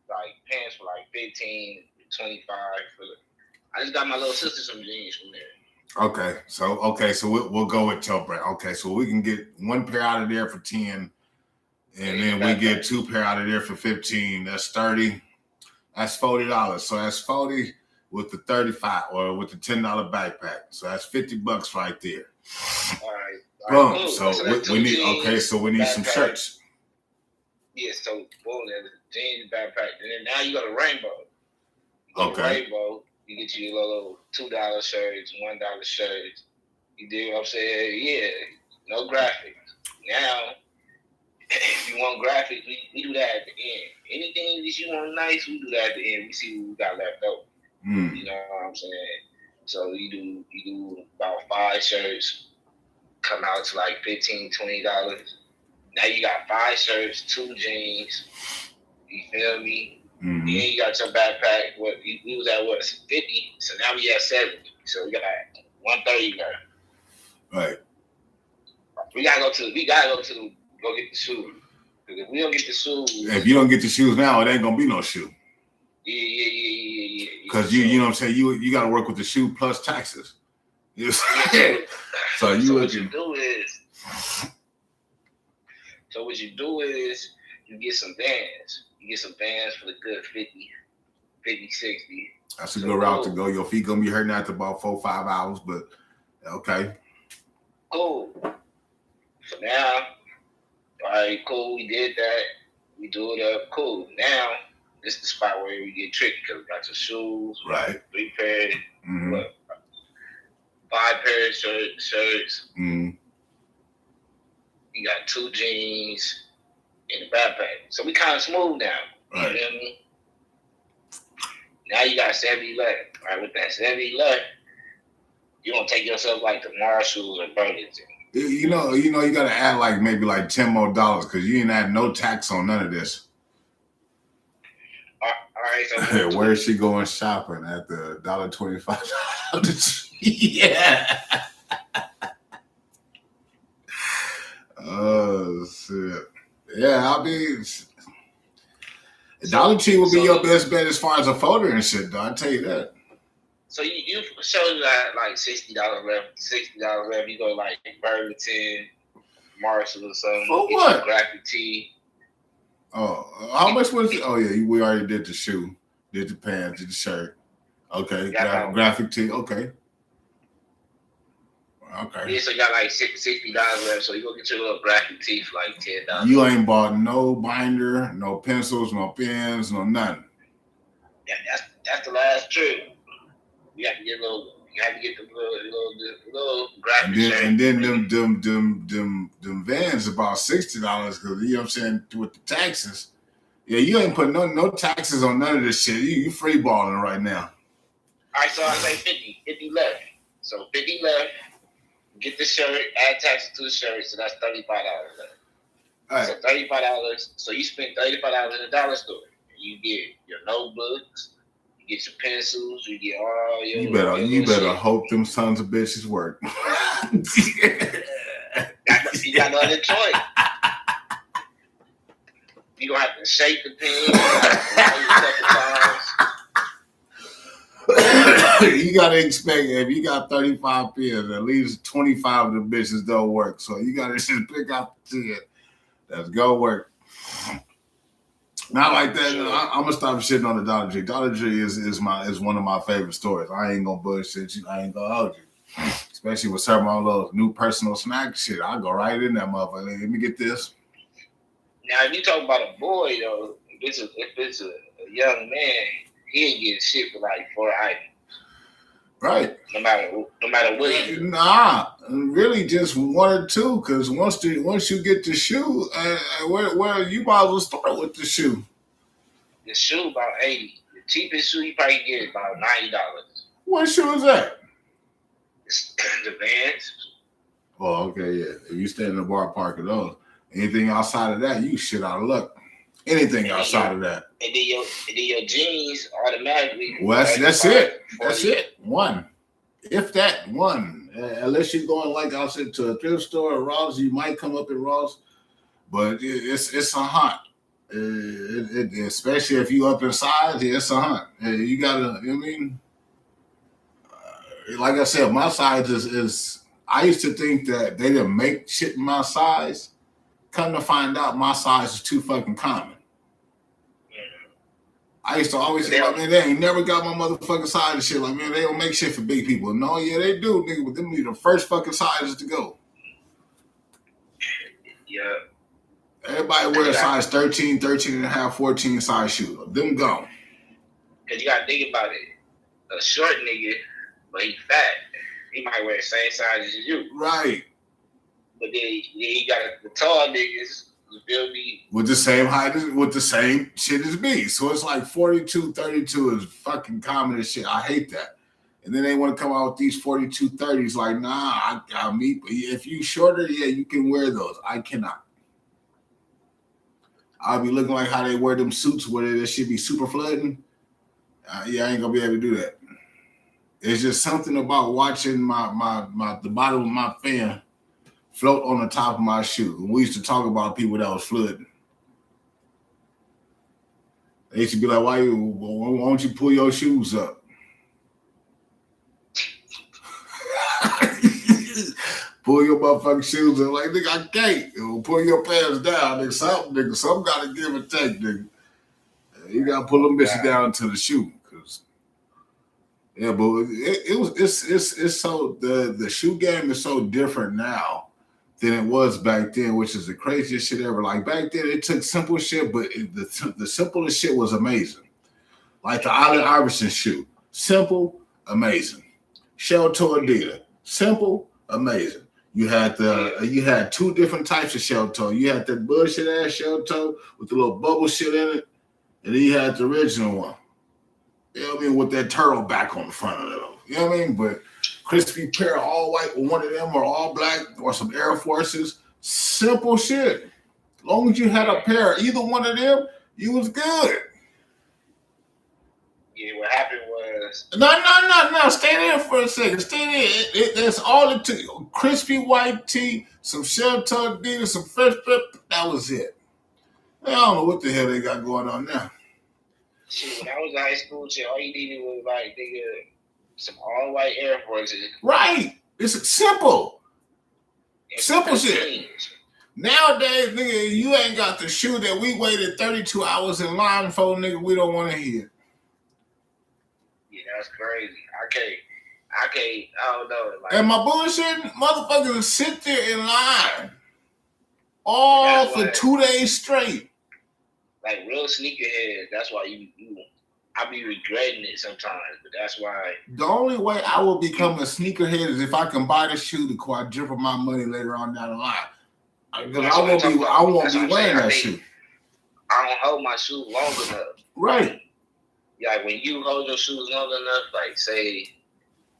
like pants for like 15, 25. I just got my little sister some jeans from there. Okay, so we'll go with top brand. Okay, so we can get 1 pair out of there for 10, and then we get 2 pair out of there for 15. That's 30. That's $40. So that's 40 with the 35 or with the $10 backpack. So that's $50 right there. All right. Boom. Cool. So we need some shirts. Yeah, so boom, there's a jeans backpack, and then now you got a rainbow. Rainbow, you get your little $2 shirts, $1 shirts. You do what I'm saying? Yeah, no graphics. Now, if you want graphics, we do that at the end. Anything that you want nice, we do that at the end. We see what we got left over. You know what I'm saying? So you do about 5 shirts, come out to like $15, $20. Now you got 5 shirts, 2 jeans. You feel me? Mm-hmm. Then you got your backpack. We was at 50? So now we at 70. So we got 130 left. Right. We gotta go get the shoes. Because if we don't get the shoes, if you don't get the shoes now, it ain't gonna be no shoe. Yeah. Because you know what I'm saying, you got to work with the shoe plus taxes. Yes. So what you do is you get some bands. You get some bands for the good 50, 60. That's a good route to go. Your feet gonna be hurting after about 4 or 5 hours, but okay. Cool. So now, all right, cool. We did that. We do it up. Cool. Now, this is the spot where we get tricky because we got your shoes, right? 3 pairs, 5 pairs of shirts. Mm-hmm. You got 2 jeans in the backpack. So we kind of smooth now. Right. You feel me? Now you got 70 left. All right, with that 70 left, you gonna take yourself like to Marshalls or Burlington. You know, you got to add like maybe like $10 more because you ain't add no tax on none of this. All right, so where is she going shopping at the $1.25? Yeah. Oh shit. Yeah, I mean, Dollar Tree will be your best bet as far as a folder and shit, though. I tell you that. So you show that like $60 left. You go like Burlington, Marshall or something. For what? Graphic tee. Oh, how much was it? Oh yeah, we already did the shoe, did the pants, did the shirt. Okay, graphic tee. Okay. Yeah, so you got like $60 left. So you go get your little graphic tee for like $10. You ain't bought no binder, no pencils, no pens, no nothing. Yeah, that's the last trick. You have to get the little graphic shirt. And then them Vans about $60 because you know what I'm saying with the taxes. Yeah, you ain't putting no taxes on none of this shit. You free balling right now. All right, so I say 50 left. So 50 left. Get the shirt, add taxes to the shirt, so that's $35 left. All right. So $35. So you spend $35 in the dollar store. You get your notebooks, you get your pencils, you get all your. You better hope them sons of bitches work. You got no other choice. You gonna have to shake the pen. You gotta expect if you got 35 pins, at least 25 of the bitches don't work. So you gotta just pick out the 10 that's go work. Not like that. Sure. I'm gonna stop shitting on the Dollar Tree. Dollar Tree is one of my favorite stores. I ain't gonna bullshit you. I ain't gonna hold you. Especially with some of those new personal snack shit. I go right in that motherfucker. Let me get this. Now, if you talk about a boy though, if it's a young man, he'll get shit for like 4 items. Right. No matter what you do. Nah, really just one or two. Because once you get the shoe, where you might as well start with the shoe. The shoe about $80. The cheapest shoe you probably get is about $90. What shoe is that? It's the Vans. Oh, okay, yeah. If you stay in the bar park of those, anything outside of that, you shit out of luck. Anything outside of that. And then your jeans automatically. Well, that's it. 40. That's it. One. If that one. Unless you're going, like I said, to a thrift store or Ross, you might come up at Ross. But it's a hunt. Especially if you up in size, it's a hunt. You gotta, I mean, like I said, my size is I used to think that they didn't make shit in my size. Come to find out, my size is too fucking common. I used to always say, like, man, they ain't never got my motherfucking size and shit. Like, man, they don't make shit for big people. No, yeah, they do, nigga, but them be the first fucking sizes to go. Yeah. Everybody wears size 13, 13 and a half, 14 size shoes. Them gone. Because you got to think about it. A short nigga, but he fat. He might wear the same size as you. Right. But then you got the tall niggas, you feel me? With the same height, with the same shit as me. So it's like 42, 32 is fucking common as shit. I hate that. And then they want to come out with these 42, 30s. Like, nah, I mean, if you shorter, yeah, you can wear those. I cannot. I'll be looking like how they wear them suits where they should be super flooding. Yeah, I ain't gonna be able to do that. It's just something about watching the bottom of my fan float on the top of my shoe. We used to talk about people that was flooding. They used to be like, why don't you pull your shoes up? Pull your motherfucking shoes up. Like, nigga, I can't. Pull your pants down. Nigga, something got to give and take, nigga. You got to pull them bitches down to the shoe. Yeah, but it's so, the shoe game is so different now than it was back then, which is the craziest shit ever. Like, back then, it took simple shit, but the simplest shit was amazing. Like the Allen Iverson shoe. Simple, amazing. Shell toe Adidas. Simple, amazing. You had two different types of shell toe. You had that bullshit ass shell toe with the little bubble shit in it, and then you had the original one. You know what I mean? With that turtle back on the front of it. You know what I mean? But crispy pair of all white with one of them or all black or some Air Forces. Simple shit. As long as you had a pair of either one of them, you was good. Yeah, what happened was... No. Stay there for a second. Stay there. That's all it took. Crispy white tee, some shell toe Adidas, some fresh pep. That was it. I don't know what the hell they got going on now. Shit, when I was in high school, shit, all you needed was like, nigga, some all white Air Forces. Right. It's simple. Simple shit. Nowadays, nigga, you ain't got the shoe that we waited 32 hours in line for, nigga. We don't want to hear. Yeah, that's crazy. I don't know. Like, and my bullshit, motherfuckers sit there in line all for 2 days straight. Like real sneakerheads, that's why I be regretting it sometimes, but that's why. The only way I will become a sneakerhead is if I can buy the shoe to quadruple my money later on down the line. Because I won't be wearing that shoe. I don't hold my shoe long enough. Right. Like when you hold your shoes long enough, like say,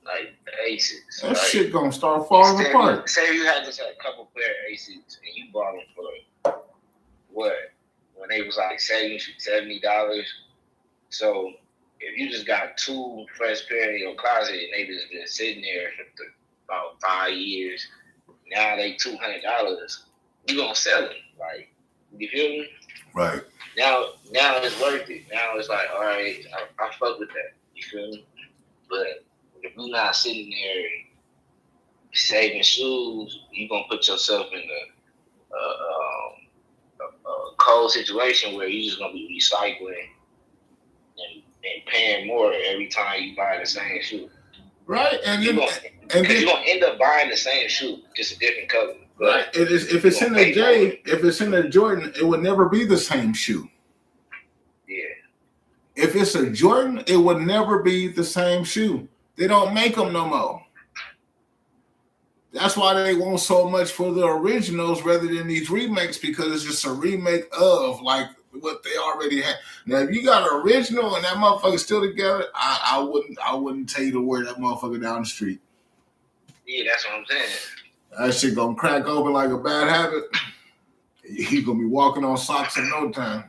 like the Aces. That shit gonna start falling apart. Say you had just a couple pair of Aces and you bought them for what? When they was like $70. So if you just got two fresh pair in your closet and they just been sitting there for about 5 years, now they $200, you gonna sell them. Like, you feel me? Right. Now it's worth it. Now it's like, all right, I fuck with that. You feel me? But if you're not sitting there saving shoes, you gonna put yourself in a cold situation where you're just gonna be recycling and paying more every time you buy the same shoe. Right, and you're gonna end up buying the same shoe, just a different color. Right. If it's in a J, if it's in a Jordan, it would never be the same shoe. Yeah. If it's a Jordan, it would never be the same shoe. They don't make them no more. That's why they want so much for the originals rather than these remakes, because it's just a remake of like what they already had. Now, if you got an original and that motherfucker's still together, I wouldn't tell you to wear that motherfucker down the street. Yeah, that's what I'm saying. That shit gonna crack open like a bad habit. He gonna be walking on socks in no time.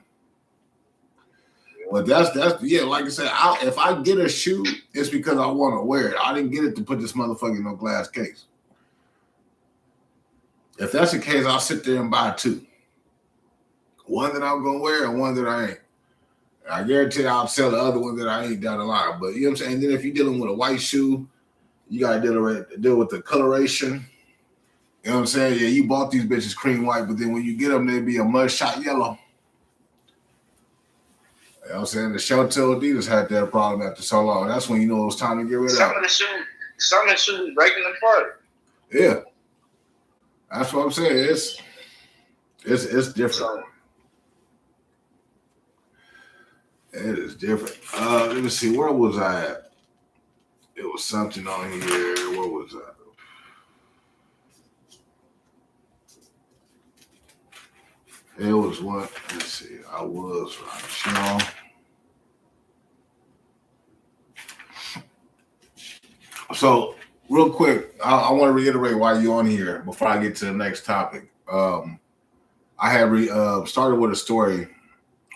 But that's yeah, like I said, if I get a shoe, it's because I want to wear it. I didn't get it to put this motherfucker in no glass case. If that's the case, I'll sit there and buy two. One that I'm gonna wear and one that I ain't. I guarantee I'll sell the other one that I ain't down the line. But you know what I'm saying? And then if you're dealing with a white shoe, you gotta deal with the coloration. You know what I'm saying? Yeah, you bought these bitches cream white, but then when you get them, they be a mud shot yellow. You know what I'm saying? The Showtell Adidas had that problem after so long. That's when you know it was time to get rid of Some of the shoes breaking apart. Yeah. That's what I'm saying. It's different. So, it is different. Let me see. Where was I at? It was something on here. Where was I? It was one. Let's see. I was right. So real quick, I want to reiterate why you're on here before I get to the next topic. I had started with a story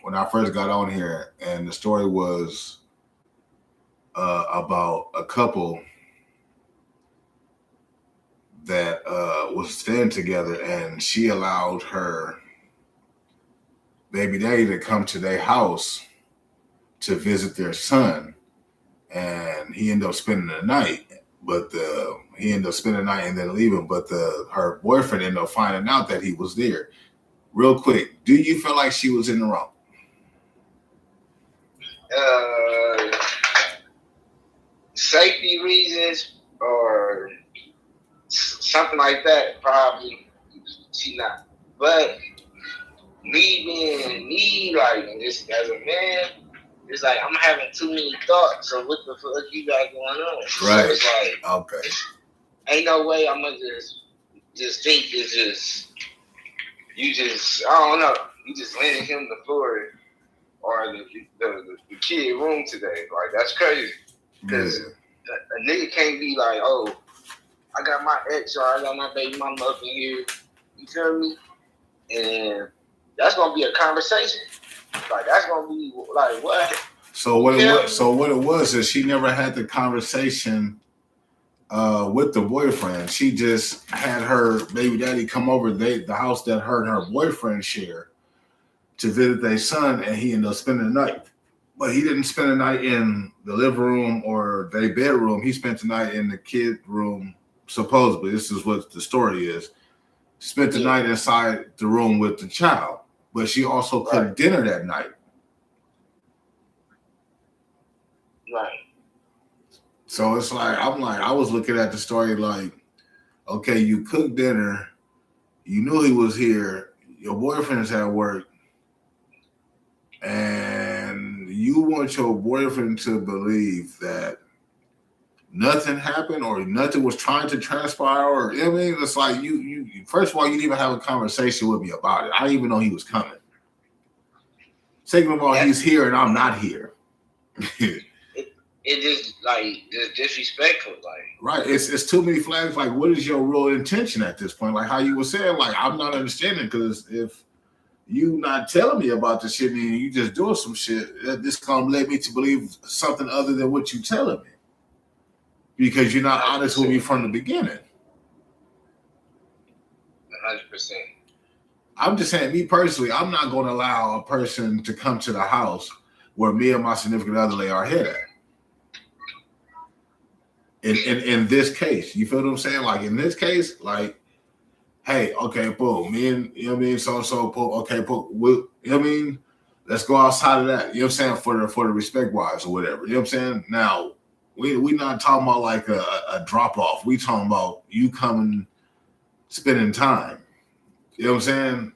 when I first got on here, and the story was about a couple that was staying together, and she allowed her baby daddy to come to their house to visit their son, and he ended up spending the night. But he ended up spending the night and then leaving. But her boyfriend ended up finding out that he was there. Real quick, do you feel like she was in the wrong? Safety reasons or something like that, probably she not. But me, like just as a man, it's like I'm having too many thoughts. So what the fuck you got going on? Right. So it's like, okay. Ain't no way I'm gonna just think it's just I don't know. You just landed him the floor or the kid room today. Like that's crazy. Because a nigga can't be like, oh, I got my ex or I got my baby mama up in here. You feel me? And that's gonna be a conversation. Like that's gonna be like what? So what it was is she never had the conversation with the boyfriend. She just had her baby daddy come over the house that her and her boyfriend share to visit their son, and he ended up spending the night. But he didn't spend the night in the living room or their bedroom. He spent the night in the kid room, supposedly. This is what the story is. Spent the night inside the room with the child. But she also cooked dinner that night. Right. So it's like, I was looking at the story like, okay, you cooked dinner. You knew he was here. Your boyfriend's at work. And you want your boyfriend to believe that nothing happened or nothing was trying to transpire, or I mean, it's like you first of all, you didn't even have a conversation with me about it. I didn't even know he was coming. Second of all, he's here and I'm not here. It just like it's disrespectful, like right. It's too many flags. Like, what is your real intention at this point? Like how you were saying, like I'm not understanding, because if you not telling me about the shit and you just doing some shit, this gonna lead me to believe something other than what you telling me. Because you're not honest with me from the beginning. 100%. I'm just saying, me personally, I'm not going to allow a person to come to the house where me and my significant other lay our head at. In this case, you feel what I'm saying? Like in this case, like, hey, okay, boom, me and you know what I mean, so boom, okay, boom, you know what I mean? Let's go outside of that. You know what I'm saying? For the respect wise or whatever. You know what I'm saying? Now. We not talking about like a drop off. We talking about you coming, spending time. You know what I'm saying?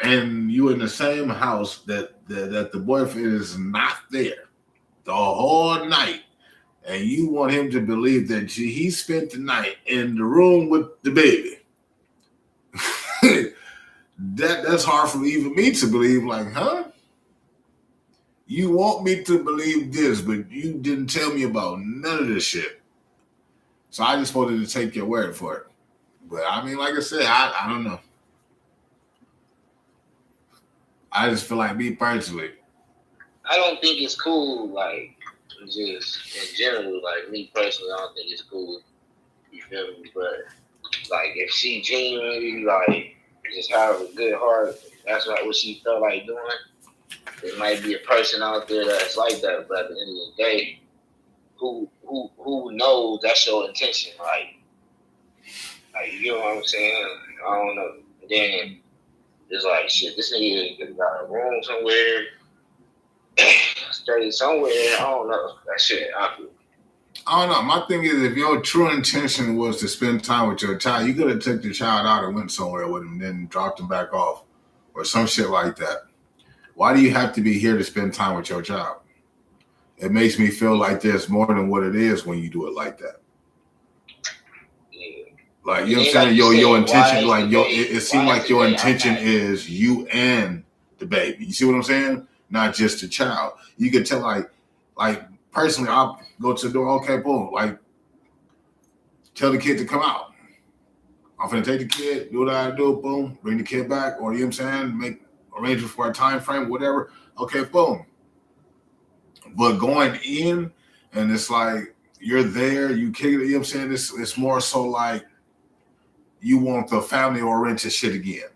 And you in the same house that the boyfriend is not there the whole night, and you want him to believe that he spent the night in the room with the baby. That's hard for even me to believe. Like, huh? You want me to believe this, but you didn't tell me about none of this shit. So I just wanted to take your word for it. But I mean, like I said, I don't know. I just feel like me personally. I don't think it's cool, like, just in general, like, me personally, I don't think it's cool. You feel me? But, like, if she genuinely, like, just have a good heart, that's like what she felt like doing. There might be a person out there that's like that, but at the end of the day, who knows that's your intention? Like you know what I'm saying? I don't know. Then it's like shit. This nigga got a room somewhere, stayed somewhere. I don't know. That shit. I don't know. My thing is, if your true intention was to spend time with your child, you could have took the child out and went somewhere with him, then dropped him back off, or some shit like that. Why do you have to be here to spend time with your child? It makes me feel like there's more than what it is when you do it like that. Yeah. Like, you know what I'm saying? Your intention, like it seemed like your intention is you and the baby. You see what I'm saying? Not just the child. You could tell, like personally, I'll go to the door. Okay, boom. Like, tell the kid to come out. I'm finna take the kid, do what I do. Boom, bring the kid back, or you know what I'm saying? Make arrangements for a time frame, whatever. Okay, boom. But going in, and it's like you're there, you kick it. You know what I'm saying? It's more so like you want the family oriented shit again.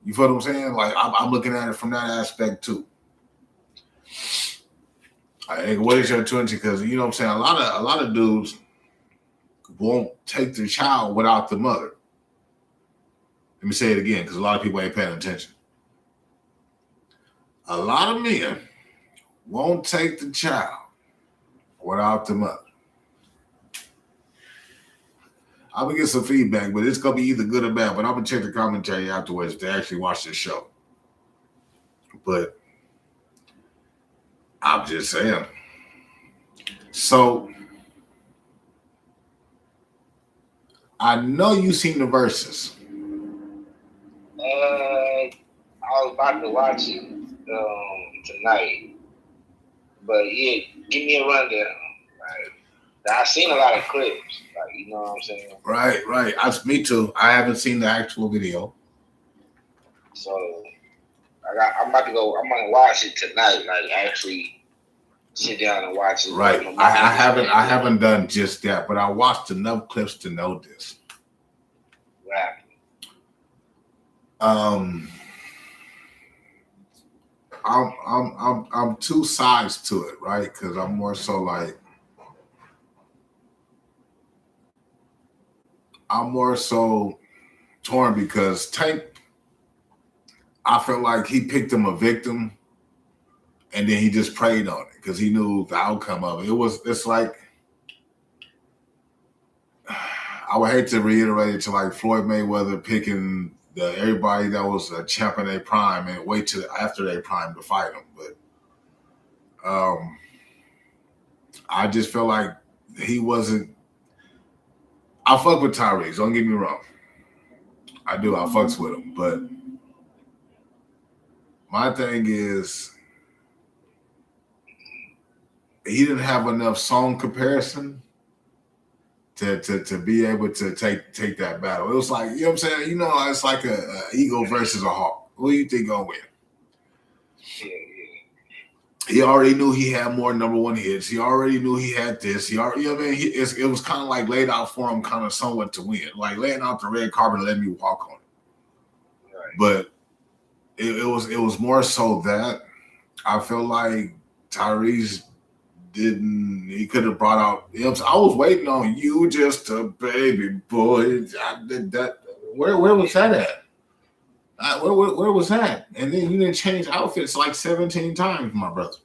You feel what I'm saying? Like I'm looking at it from that aspect too. What is your intention? Because you know what I'm saying. A lot of dudes won't take the child without the mother. Let me say it again, because a lot of people ain't paying attention. A lot of men won't take the child without the mother. I'm gonna get some feedback, but it's gonna be either good or bad. But I'm gonna check the commentary afterwards to actually watch this show. But I'm just saying. So I know you've seen the verses. I was about to watch it tonight, but yeah, give me a rundown. Like, I've seen a lot of clips. Like, you know what I'm saying? Right. Me too. I haven't seen the actual video. So I'm about to go. I'm gonna watch it tonight. Like, actually sit down and watch it. Right. I haven't done just that, but I watched enough clips to know this. Right. I'm two sides to it, right? Because I'm more so like I'm more so torn because Tank, I feel like he picked him a victim and then he just preyed on it because he knew the outcome of it. It's like, I would hate to reiterate it to like Floyd Mayweather picking everybody that was a champ in their prime and wait till after their prime to fight them. But I just feel like he wasn't. I fuck with Tyrese, don't get me wrong. I do, I fucks with him. But my thing is, he didn't have enough song comparison to be able to take that battle. It was like, you know what I'm saying? You know, it's like a ego versus a hawk. Who do you think gonna win? Yeah. He already knew he had more number one hits. He already knew he had this. He already, you know what I mean? It was kind of like laid out for him, kind of somewhat to win, like laying out the red carpet and letting me walk on it. Right. But it was more so that I feel like Tyrese didn't. He could have brought out. You know, I was waiting on you, just a baby boy. I did that. Where was that at? Where was that? And then you didn't change outfits like 17 times, my brother.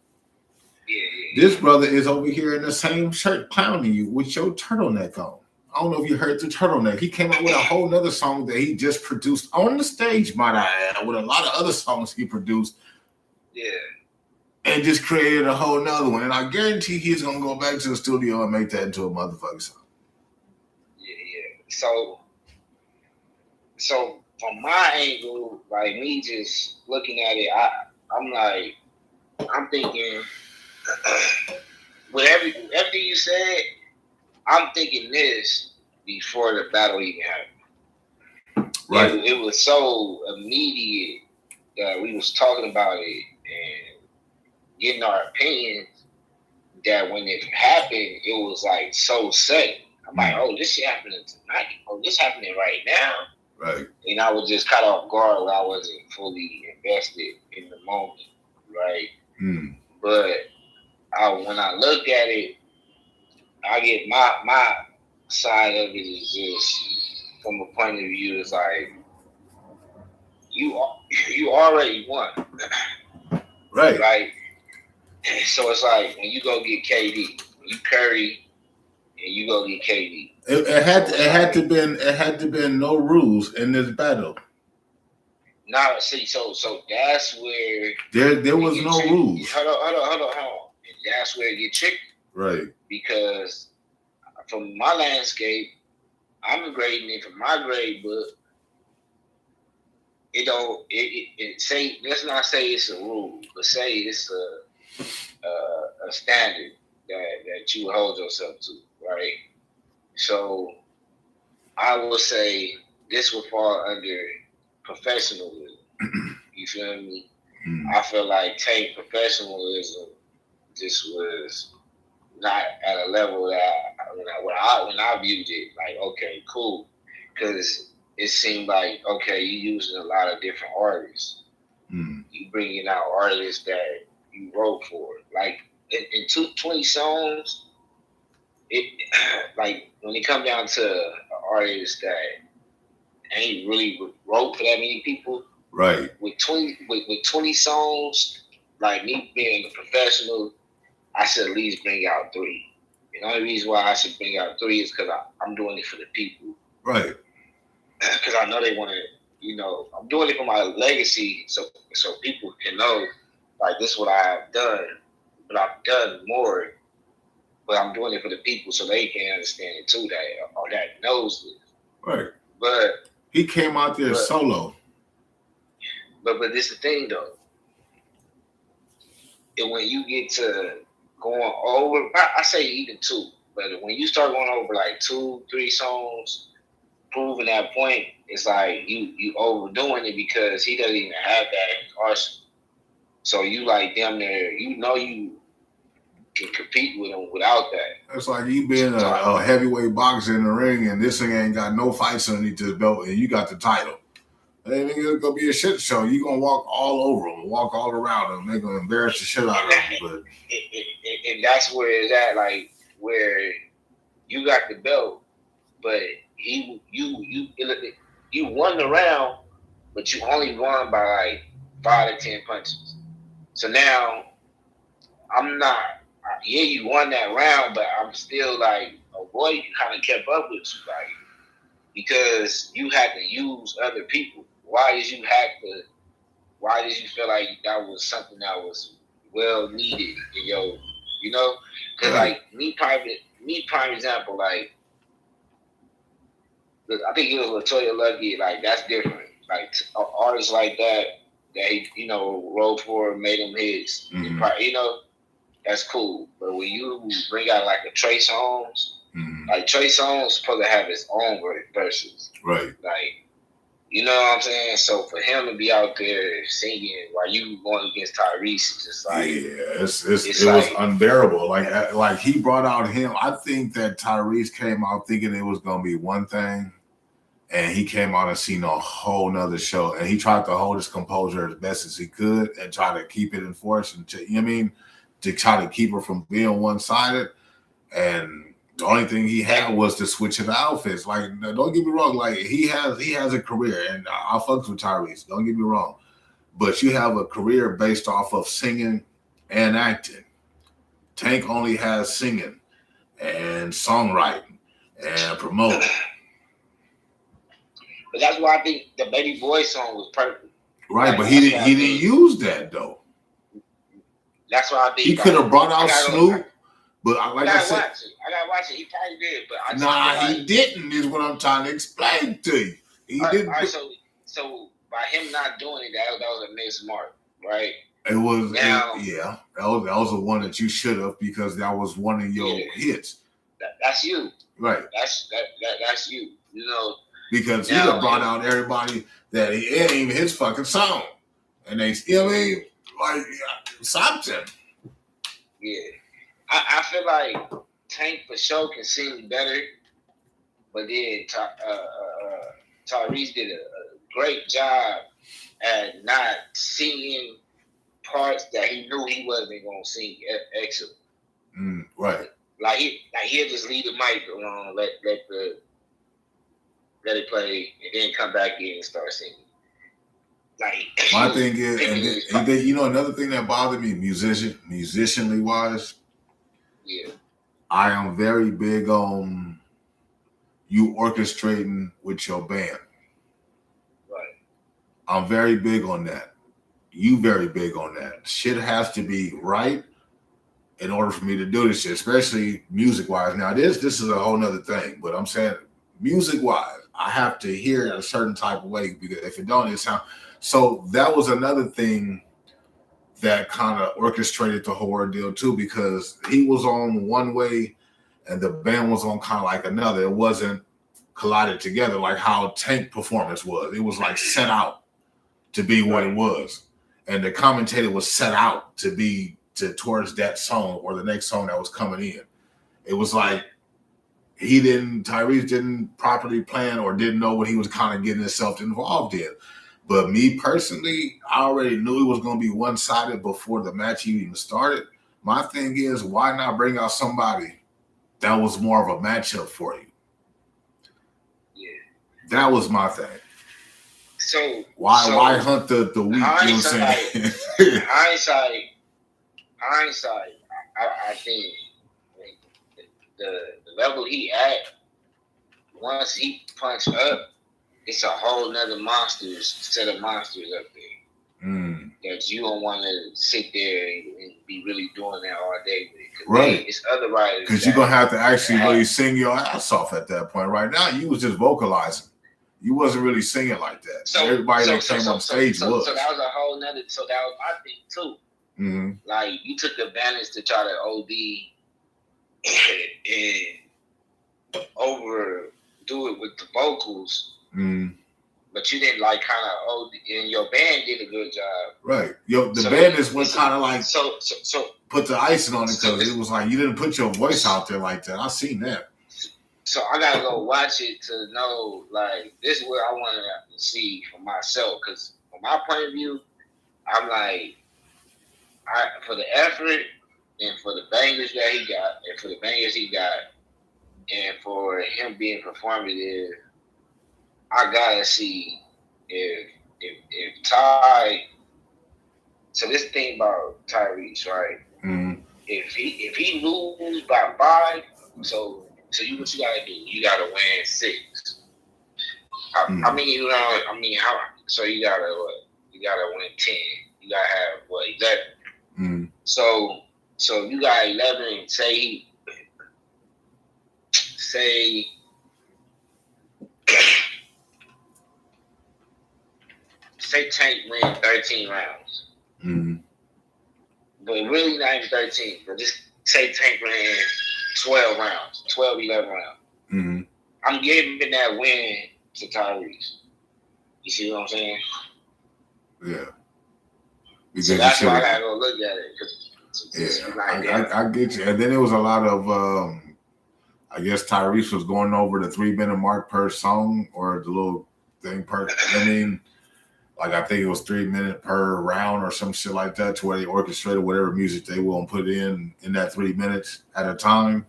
Yeah. This brother is over here in the same shirt clowning you with your turtleneck on. I don't know if you heard the turtleneck. He came out with a whole nother song that he just produced on the stage, might I add, with a lot of other songs he produced. Yeah. and just created a whole nother one. And I guarantee he's gonna go back to the studio and make that into a motherfucking song. Yeah. So from my angle, like me just looking at it, I'm thinking with everything you said, I'm thinking this before the battle even happened. Right. It was so immediate that we was talking about it and getting our opinions that when it happened, it was like so sudden. I'm like, oh, this shit happening tonight. Oh, this happening right now. Right. And I was just caught off guard when I wasn't fully invested in the moment, right? But when I look at it, I get my side of it is just from a point of view is like you already won, right? Right. So it's like when you go get KD, you Curry, and you go get KD. It had to been no rules in this battle. Now see, so that's where there was no tricky. rules. Hold on. And that's where it get tricky. Right. Because from my landscape, I'm grading it from my grade book. It say, let's not say it's a rule, but say it's a standard that you hold yourself to, right? So I will say this will fall under professionalism. You feel me? I feel like Tank professionalism just was not at a level that when I viewed it, like, okay, cool. Because it seemed like, okay, you using a lot of different artists. You bringing out artists that you wrote for. Like, in 20 songs, it like, when it come down to an artist that ain't really wrote for that many people, right? With 20 songs, like me being a professional, I should at least bring out 3. And the only reason why I should bring out 3 is because I'm doing it for the people, right? Because I know they want to, I'm doing it for my legacy, so people can know, like, this is what I've done, but I've done more. But I'm doing it for the people so they can understand it too, that knows it. Right. But he came out there solo. But this is the thing though. And when you get to going over, I say even 2, but when you start going over like 2, 3 songs, proving that point, it's like you overdoing it because he doesn't even have that arsenal. So you like damn near, you can compete with him without that. It's like you being a heavyweight boxer in the ring, and this thing ain't got no fights underneath his belt, and you got the title. Hey, nigga, it's gonna be a shit show. You gonna walk all over them, walk all around them. They're gonna embarrass the shit out of them. But and that's where it's at, like where you got the belt, but you won the round, but you only won by like 5 to 10 punches. So now I'm not. Yeah, you won that round, but I'm still like, oh boy, you kind of kept up with you, like, because you had to use other people. Why did you feel like that was something that was well needed in your, because like prime example, like, I think it was Latoya Luckett, like, that's different. Like, artists like that he, wrote for, made them hits, that's cool. But when you bring out like a Trey Songz, like Trey Songz supposed to have his own verses. Right. Like, you know what I'm saying? So for him to be out there singing while you going against Tyrese, it's just like, it was unbearable. Like he brought out him. I think that Tyrese came out thinking it was gonna be one thing, and he came out and seen a whole nother show. And he tried to hold his composure as best as he could and try to keep it in force, and to try to keep her from being one-sided. And the only thing he had was to switch in the outfits. Like, don't get me wrong, like he has a career, and I fucks with Tyrese. Don't get me wrong, but you have a career based off of singing and acting. Tank only has singing and songwriting and promoting. But that's why I think the Baby Boy song was perfect. Right, but he didn't use that though. That's why I think He could have brought out Snoop, but like I said, I gotta watch it. He probably did, but I just he didn't. Is what I'm trying to explain to you. He didn't. All right, so by him not doing it, that was a missed mark, right? It was, that was the one that you should have, because that was one of your hits. That's you, right? That's you. You know, because he have brought out everybody that it ain't even his fucking song, and they still ain't like something. Yeah, I feel like Tank for sure can sing better, but then Tyrese did a great job at not singing parts that he knew he wasn't gonna sing excellent. Right. Like he'll just leave the mic alone, let it play, and then come back in and start singing. Like my thing is, and then you know another thing that bothered me, musicianly wise. Yeah. I am very big on you orchestrating with your band. Right. I'm very big on that. You very big on that. Shit has to be right in order for me to do this shit, especially music-wise. Now, this is a whole nother thing, but I'm saying music-wise, I have to hear it a certain type of way, because if it don't, it sound... So that was another thing that kind of orchestrated the whole ordeal too, because he was on one way and the band was on kind of like another. It wasn't collided together like how Tank performance was. It was like set out to be what it was. And the commentator was set out to be towards that song or the next song that was coming in. It was like Tyrese didn't properly plan or didn't know what he was kind of getting himself involved in. But me personally, I already knew it was going to be one-sided before the match even started. My thing is, why not bring out somebody that was more of a matchup for you? Yeah. That was my thing. So why hunt the weak? You know what I'm saying? Hindsight, I think the level he at, once he punched up, it's a whole nother set of monsters up there. That you don't want to sit there and be really doing that all day with. Right. It's other writers. Because you're going to have to actually really sing your ass off at that point. Right now, you was just vocalizing. You wasn't really singing like that. So everybody that came on stage was. So that was a whole nother, so that was my thing too. Mm-hmm. Like, you took advantage to try to OD and overdo it with the vocals. Mm. But you didn't like kind of OD, and your band did a good job. Right. The band is what kind of like so put the icing on it, because it was like you didn't put your voice out there like that. I seen that. So I gotta go watch it to know, like, this is what I want to see for myself. Because from my point of view, I'm like, for the effort and for the bangers that he got, and for the bangers he got, and for him being performative, I gotta see if Ty. So this thing about Tyrese, right? Mm-hmm. If he lose by 5, so what you gotta do? You gotta win 6. I mean, how? So you gotta what? You gotta win 10. You gotta have what? 11. Mm. So you got 11. Say Tank win 13 rounds. Mm-hmm. But really not even 13. But just say Tank win 12 rounds. 12, 11 rounds. Mm-hmm. I'm giving that win to Tyrese. You see what I'm saying? Yeah. Because so that's why I gotta go look at it. I get you. And then there was a lot of, I guess Tyrese was going over the 3-minute mark per song, or the little thing per. I mean, like, I think it was 3 minutes per round or some shit like that, to where they orchestrated whatever music they will and put in that 3 minutes at a time.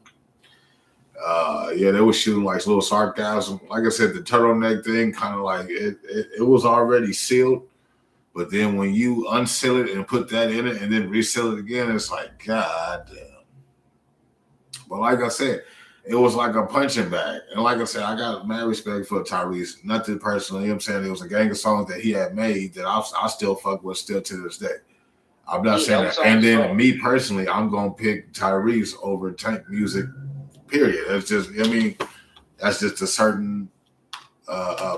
They were shooting like little sarcasm. Like I said, the turtleneck thing, kind of like it was already sealed. But then when you unseal it and put that in it and then reseal it again, it's like, God damn. But like I said, it was like a punching bag. And like I said, I got mad respect for Tyrese. Nothing personally. You know what I'm saying? It was a gang of songs that he had made that I still fuck with still to this day. I'm not saying that. And then me personally, I'm gonna pick Tyrese over Tank Music. Period. It's just, I mean, that's just a certain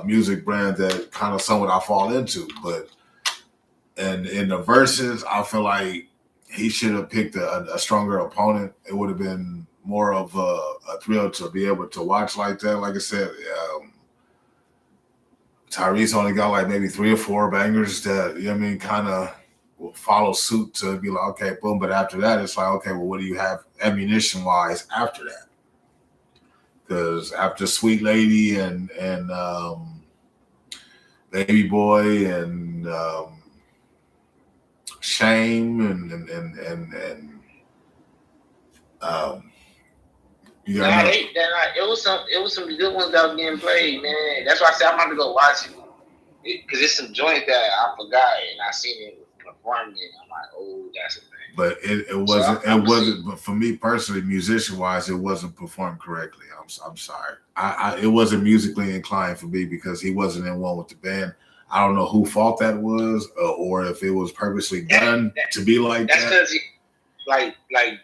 music brand that kind of somewhat I fall into. But and in the verses, I feel like he should have picked a stronger opponent. It would have been more of a thrill to be able to watch like that. Like I said, Tyrese only got like maybe 3 or 4 bangers that, you know what I mean, kind of will follow suit to be like, okay, boom. But after that, it's like, okay, well, what do you have ammunition wise after that? Because after Sweet Lady and Baby Boy and Shame and you got it was some good ones that was getting played, man. That's why I said I'm about to go watch it. Because it's some joint that I forgot and I seen it performing. I'm like, oh, that's a thing. But it wasn't. But for me personally, musician wise, it wasn't performed correctly. I'm sorry. It wasn't musically inclined for me because he wasn't in one with the band. I don't know who fault that was, or if it was purposely done to be like that. That's because, like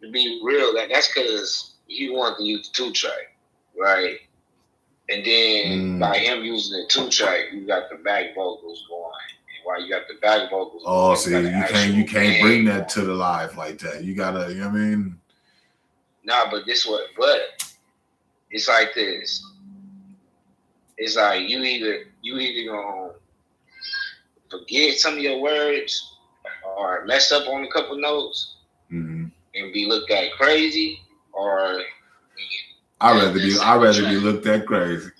to be real, that's because he wanted to use the 2-track, right? And then by him using the 2-track, you got the back vocals going. And while you got the back vocals going, see, you can't bring that to the live like that. You gotta, you know what I mean? Nah, but it's like this. It's like you either gonna forget some of your words or mess up on a couple notes and be looked at crazy, or I'd rather be looked at crazy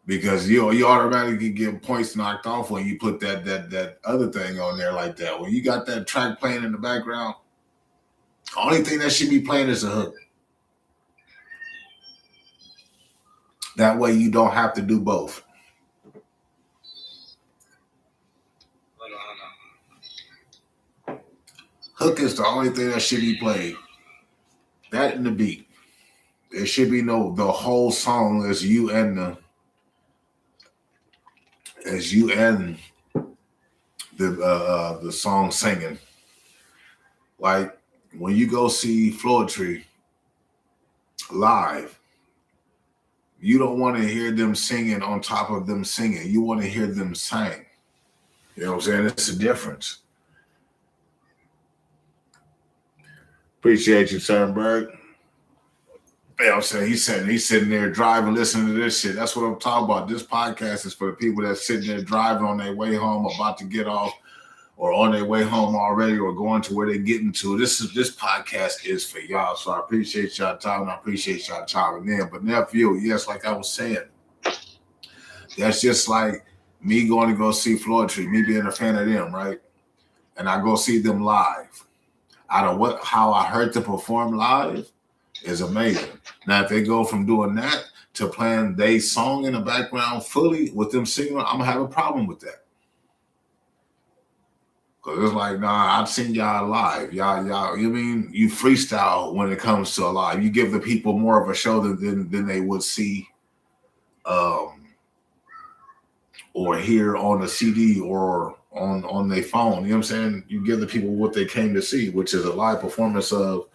because you automatically get points knocked off when you put that other thing on there like that. When you got that track playing in the background, the only thing that should be playing is a hook. That way you don't have to do both. Hook is the only thing that should be played. That and the beat. There should be the whole song as you and the song singing. Like when you go see Floetry live, you don't want to hear them singing on top of them singing. You want to hear them sing. You know what I'm saying? It's a difference. Appreciate you, Sternberg. You know what I'm saying? He's sitting there driving, listening to this shit. That's what I'm talking about. This podcast is for the people that's sitting there driving on their way home, about to get off, or on their way home already, or going to where they're getting to. This podcast is for y'all. So I appreciate y'all time, and I appreciate y'all chiming in. But nephew, yes, like I was saying, that's just like me going to go see Floetry, me being a fan of them, right? And I go see them live. How I heard them perform live is amazing. Now, if they go from doing that to playing they song in the background fully with them singing, I'm gonna have a problem with that. Cause it's like, nah, I've seen y'all live. Y'all, you mean you freestyle when it comes to a live. You give the people more of a show than they would see or hear on a CD or on their phone. You know what I'm saying? You give the people what they came to see, which is a live performance of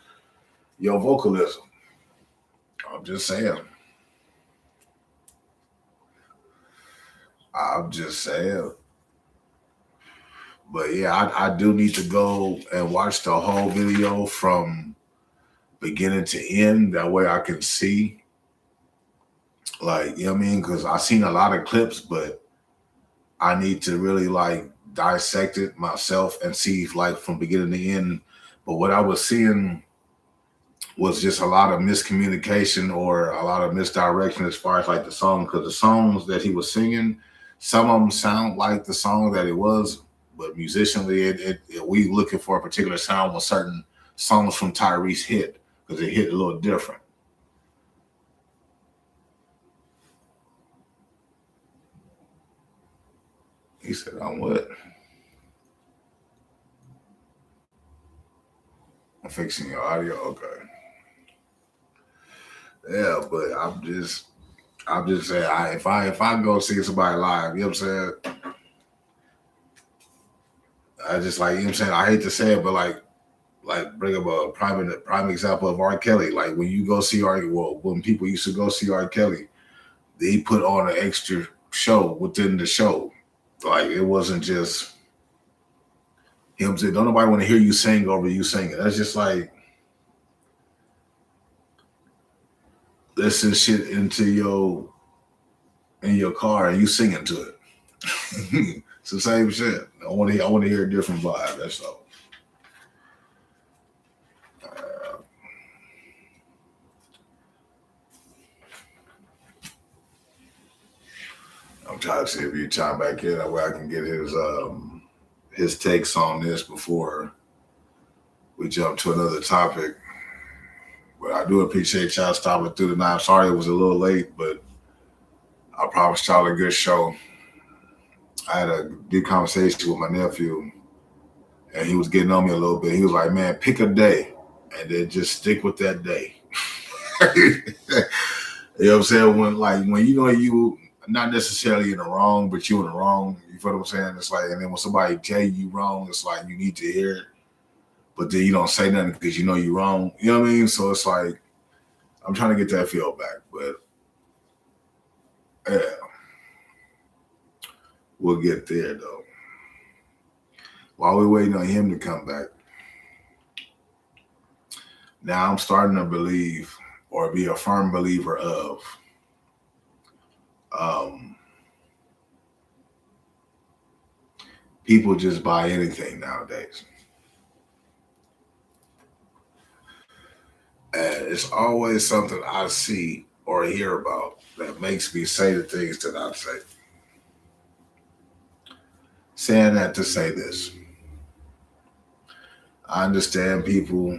your vocalism. I'm just saying. But yeah, I do need to go and watch the whole video from beginning to end. That way I can see. Like, you know what I mean? Because I've seen a lot of clips, but I need to really like dissect it myself and see like from beginning to end. But what I was seeing was just a lot of miscommunication or a lot of misdirection as far as like the song, because the songs that he was singing, some of them sound like the song that it was, but musicianly, we looking for a particular sound when certain songs from Tyrese hit, because it hit a little different. He said, "On what? I'm fixing your audio." Okay. Yeah, but I'm just saying, if I go see somebody live, you know what I'm saying? I just like, you know what I'm saying? I hate to say it, but like bring up a prime example of R. Kelly. Like when you go see when people used to go see R. Kelly, they put on an extra show within the show. Like it wasn't just him saying, don't nobody want to hear you sing over you singing. That's just like listen shit into in your car and you singing to it. It's the same shit. I want to hear a different vibe. That's all. I'm trying to see if you chime back in. That way I can get his takes on this before we jump to another topic. But I do appreciate y'all stopping through tonight. I'm sorry it was a little late, but I promised y'all a good show. I had a good conversation with my nephew, and he was getting on me a little bit. He was like, "Man, pick a day, and then just stick with that day." You know what I'm saying? When you know you not necessarily in the wrong, but you in the wrong. You feel what I'm saying? It's like, and then when somebody tell you wrong, it's like you need to hear it, but then you don't say nothing because you know you're wrong. You know what I mean? So it's like I'm trying to get that feel back, but yeah, we'll get there though. While we're waiting on him to come back, now I'm starting to believe or be a firm believer of um, people just buy anything nowadays. And it's always something I see or hear about that makes me say the things that I say. Saying that to say this, I understand people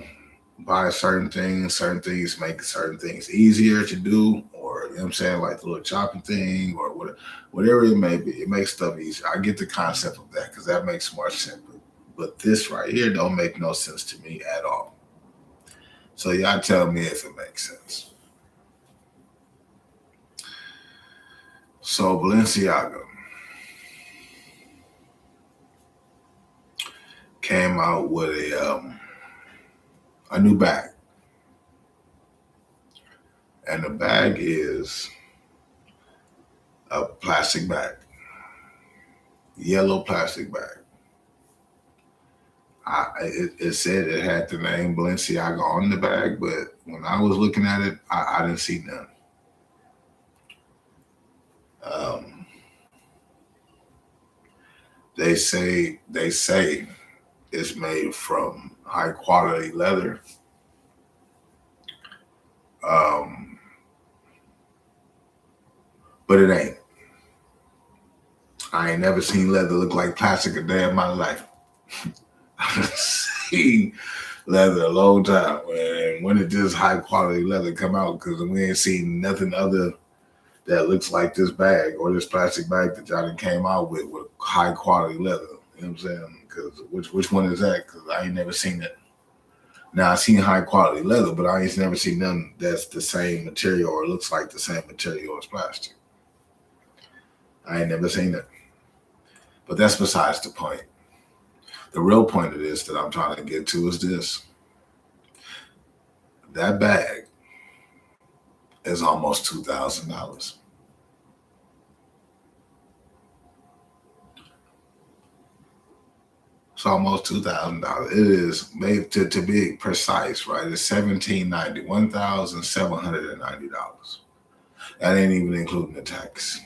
buy certain things make certain things easier to do, or you know what I'm saying, like the little chopping thing or whatever it may be. It makes stuff easier. I get the concept of that because that makes more sense. But this right here don't make no sense to me at all. So y'all tell me if it makes sense. So Balenciaga came out with a new bag, and the bag is a plastic bag, yellow plastic bag. It said it had the name Balenciaga on the bag, but when I was looking at it, I didn't see none. Um, they say it's made from high quality leather. Um, but it ain't. I ain't never seen leather look like plastic a day in my life. I've seen leather a long time. And when did this high quality leather come out? Because we ain't seen nothing other that looks like this bag or this plastic bag that y'all came out with high quality leather. You know what I'm saying? Because which one is that? Because I ain't never seen it. Now I seen high quality leather, but I ain't never seen none that's the same material or looks like the same material as plastic. I ain't never seen it. But that's besides the point. The real point of this that I'm trying to get to is this. That bag is almost $2,000. It's almost $2,000. It is made to be precise, right? It's $1,790, $1,790. That ain't even including the tax.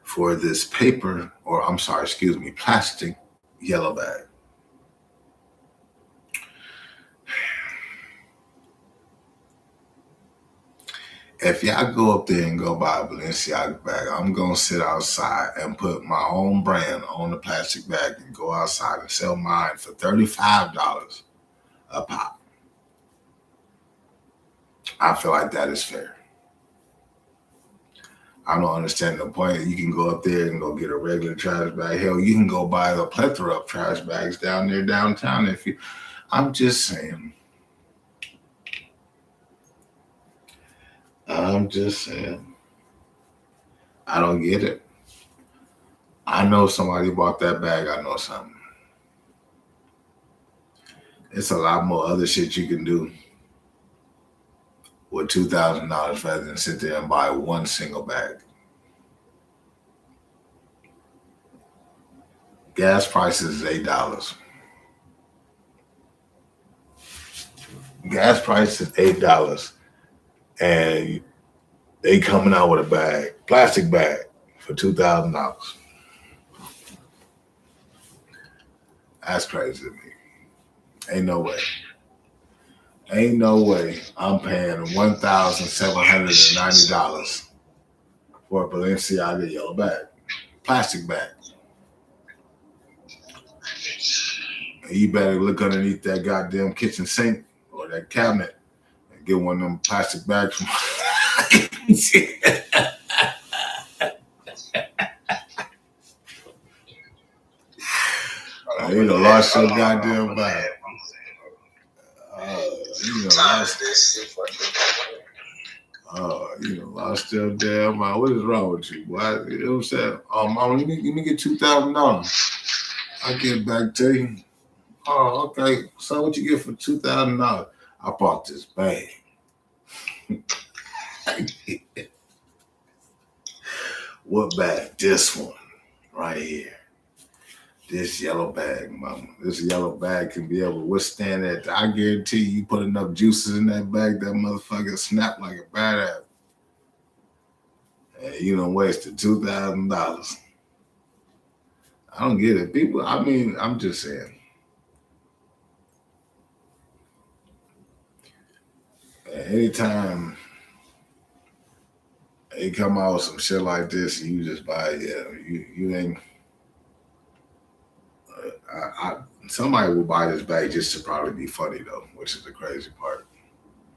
For this paper, or I'm sorry, excuse me, plastic yellow bag. If y'all go up there and go buy a Balenciaga bag, I'm gonna sit outside and put my own brand on the plastic bag and go outside and sell mine for $35 a pop. I feel like that is fair. I don't understand the point. You can go up there and go get a regular trash bag. Hell, you can go buy the plethora of trash bags down there downtown if you. I'm just saying. I'm just saying. I don't get it. I know somebody bought that bag. I know something. It's a lot more other shit you can do with $2,000 rather than sit there and buy one single bag. Gas prices is $8. Gas price is $8, and they coming out with a bag, plastic bag, for $2,000. That's crazy to me. Ain't no way. Ain't no way I'm paying $1,790 for a Balenciaga yellow bag, plastic bag. And you better look underneath that goddamn kitchen sink or that cabinet and get one of them plastic bags from. You know, lost your goddamn bag. You know, lost your damn mind. What is wrong with you? Why? You know what I'm saying? Oh, mom, let me get $2,000. I'll get back to you. Oh, okay. So what you get for $2,000? I bought this bag. What bag? This one, right here. This yellow bag, mama. This yellow bag can be able to withstand that. I guarantee you put enough juices in that bag, that motherfucker snap like a badass. And you done wasted $2,000. I don't get it. People, I mean, I'm just saying. Anytime they come out with some shit like this, and you just buy it. Yeah, you ain't. Somebody will buy this bag just to probably be funny though, which is the crazy part.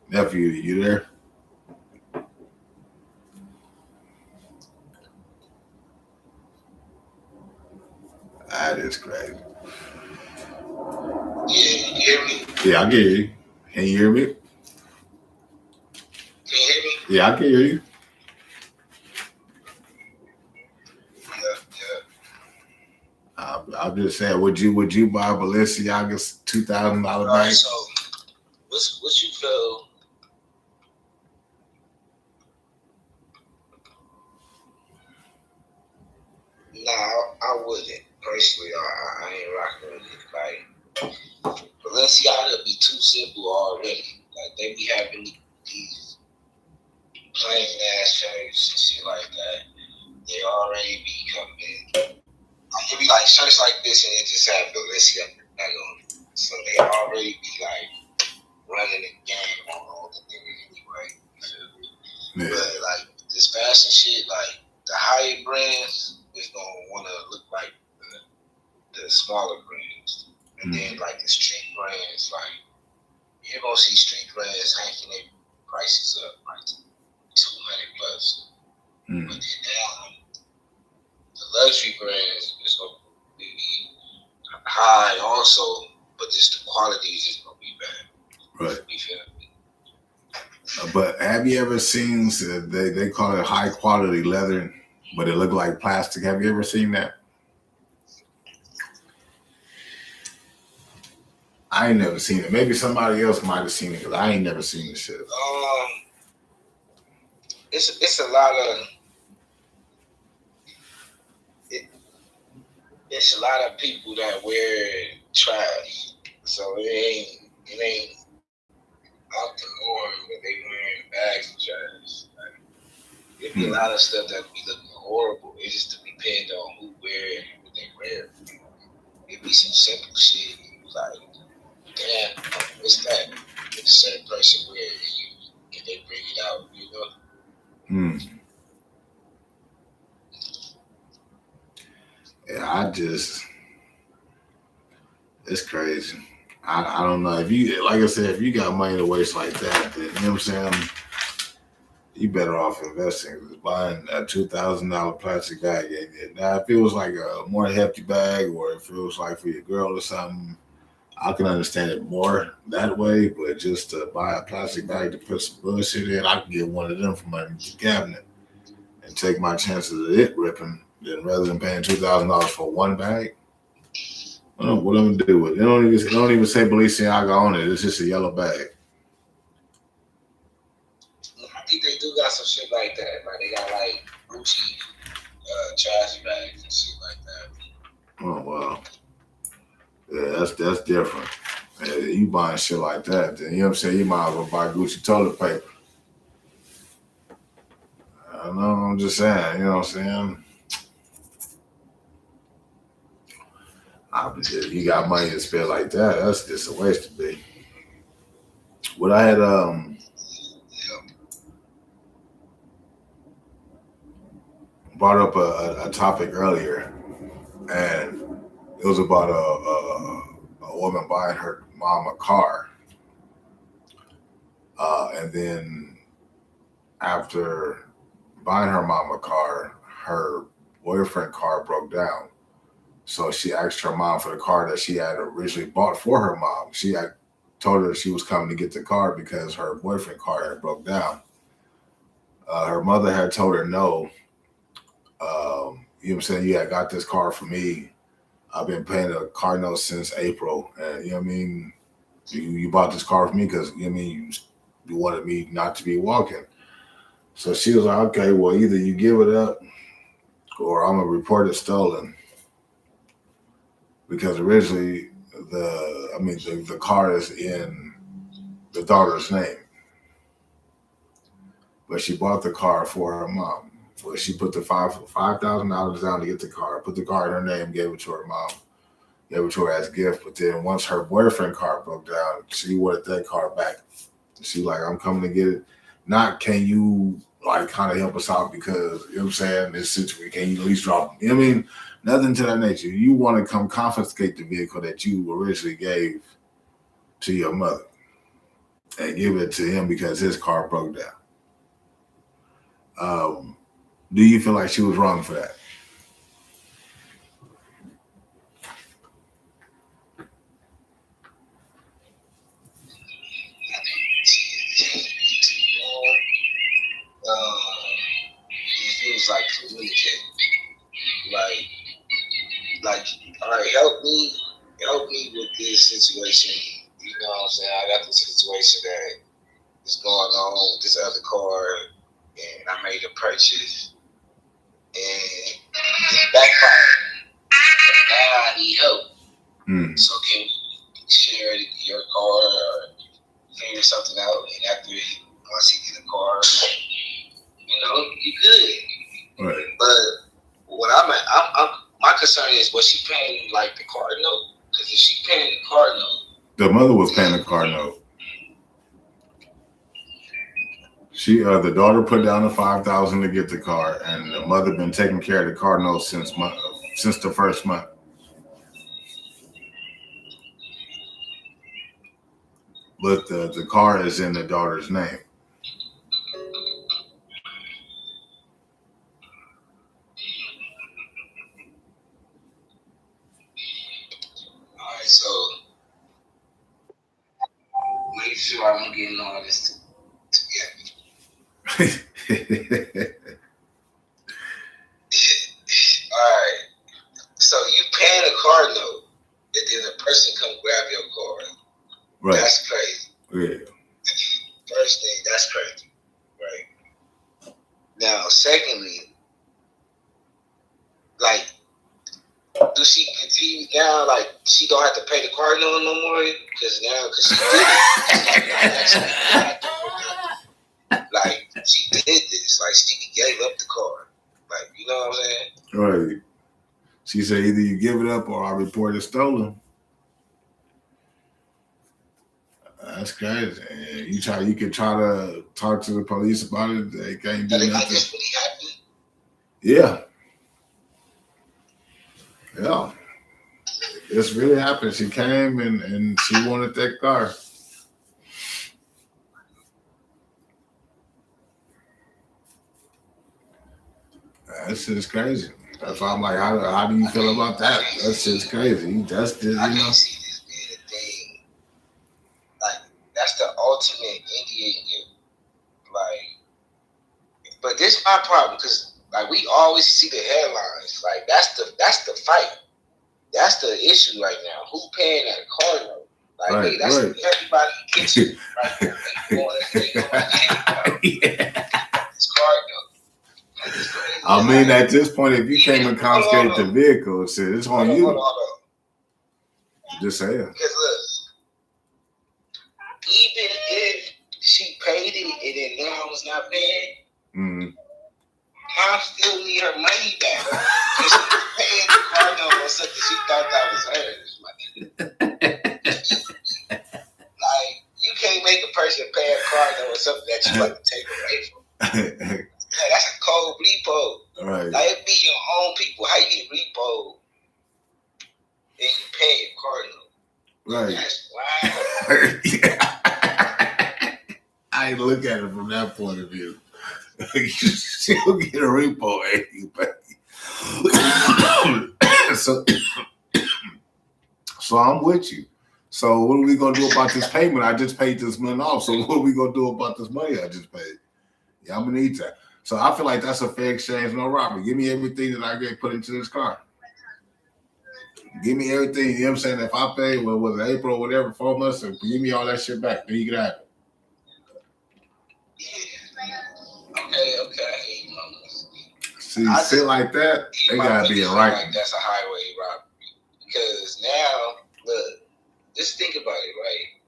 Nephew, you there? That is crazy. Yeah, you hear me? Yeah, I can hear you. Can you hear me? Can you hear me? Yeah, I can hear you. I'm just saying, would you buy Balenciaga's $2,000 bag? Right, so what you feel? Nah, I wouldn't personally. I ain't rocking with it. Like Balenciaga be too simple already. Like they be having these plain ass shirts and shit like that. They already be coming. It be like shirts like this and it just have Balenciaga on it. So they already be like running the game on all the things anyway. You feel me? Yeah. But like this fashion shit, like the higher brands is gonna wanna look like the smaller brands. And then like the street brands, like you're gonna see street brands hiking their prices up like 200 plus. But then now the luxury brands is gonna be high also, but just the qualities is gonna be bad. Right. But have you ever seen they call it high quality leather, but it look like plastic? Have you ever seen that? I ain't never seen it. Maybe somebody else might have seen it because I ain't never seen this shit. It's a lot of it's a lot of people that wear trash, so it ain't out the norm that they wearing bags of trash. Like, it be a lot of stuff that be looking horrible. It just depends on who wear it and what they wear. It be some simple shit. Like, damn, what's that? If a certain person wear it and they bring it out, you know? Yeah, it's crazy. I don't know if you, like I said, if you got money to waste like that, then, you know what I'm saying? You better off investing, buying a $2,000 plastic bag. Now, if it was like a more hefty bag, or if it was like for your girl or something, I can understand it more that way. But just to buy a plastic bag to put some bullshit in, I can get one of them from underneath the cabinet and take my chances of it ripping Then rather than paying $2,000 for one bag, I don't know what I'm gonna do with it. It don't even say Balenciaga on it. It's just a yellow bag. I think they do got some shit like that. Like they got like Gucci trash bags and shit like that. Oh wow. Yeah, that's different. Yeah, you buying shit like that, then you know what I'm saying? You might as well buy Gucci toilet paper. I know, I'm just saying, you know what I'm saying? You got money to spend like that, that's just a waste to be. What I had brought up a topic earlier, and it was about a woman buying her mom a car, and then after buying her mom a car, her boyfriend car broke down. So she asked her mom for the car that she had originally bought for her mom. She had told her she was coming to get the car because her boyfriend car had broke down. Her mother had told her no. You know what I'm saying? You had got this car for me. I've been paying a car note since April. And you know what I mean? You bought this car for me because you know what I mean you wanted me not to be walking. So she was like, okay, well either you give it up or I'm gonna report it stolen. Because originally the car is in the daughter's name, but she bought the car for her mom. Well, she put the $5,000 down to get the car, put the car in her name, gave it to her mom, gave it to her as a gift. But then once her boyfriend car broke down, she wanted that car back. She like, I'm coming to get it. Not can you like kind of help us out because you know what I'm saying, this situation, can you at least drop it? You know what I mean? Nothing to that nature. You want to come confiscate the vehicle that you originally gave to your mother and give it to him because his car broke down. Um, do you feel like she was wrong for that? It feels like communicating. Like, all right, help me with this situation. You know what I'm saying? I got this situation that is going on with this other car, and I made a purchase, and it's backfired. Now I need help. Mm. So can we share your car or figure something out? And after once he get a car, you good. Right. But what I'm my concern is was she paying like the car note? Because if she paying the car note, The mother was paying the car note. The daughter put down the $5,000 to get the car, and the mother been taking care of the car note since the first month. But the car is in the daughter's name. all right. So make sure I'm getting all this together. All right. So you paying a car note, and then a person come grab your car. Right. That's crazy. Yeah. First thing, that's crazy. Right. Now, secondly, like, do she continue now? Like, she don't have to pay the car note no more? Because she did it. Like, she did this. Like, she gave up the car. Like, you know what I'm saying? Right. She said either you give it up or I report it stolen. That's crazy. You could try to talk to the police about it. They can't do nothing. Like this really happened? Yeah. Yeah. This really happened. She came and she wanted that car. That's just crazy. That's why I'm like, how do you feel about that? That's just crazy. That's just, I can see this being a thing. Like, that's the ultimate Indian. Like, but this is my problem because Like we always see the headlines. Like that's the fight. That's the issue right now. Who paying that car note? Like Right, that's right. everybody kitchen right now. They going this car note. I mean, at this point, if you can't even confiscate the vehicle, shit, it's on you. Hold on. Just say it. Because look, even if she paid it and then now it's not paying, mom still need her money back. Because she was paying the car note on something she thought that was hers. Like, you can't make a person pay a car note on something that you want to take away from. Yeah, that's a cold repo. Right. Like, it be your own people. How you get repo and you pay a car note? Right. That's wild. Yeah. I look at it from that point of view. You still get a repo, so I'm with you. So what are we gonna do about this payment? I just paid this money off. So what are we gonna do about this money I just paid? Yeah, I'm gonna need that. So I feel like that's a fair exchange, no robbery. Give me everything that I get put into this car. Give me everything. You know what I'm saying? If I pay, what was it, April or whatever, 4 months, so give me all that shit back. Then you can have it. Okay. See, shit like that, they gotta be right. Like that's a highway robbery. Because now, look, just think about it, right?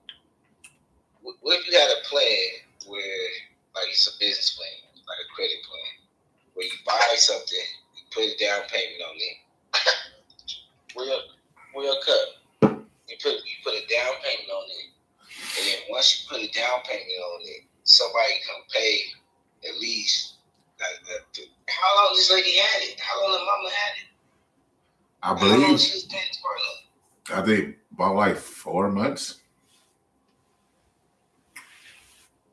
What if you had a plan where, like, it's a business plan, like a credit plan, where you buy something, you put a down payment on it. Real cut. You put a down payment on it, and then once you put a down payment on it, somebody come pay at least. Like, how long this lady had it? How long the mama had it? I believe. How long she was paying for it? I think about like 4 months.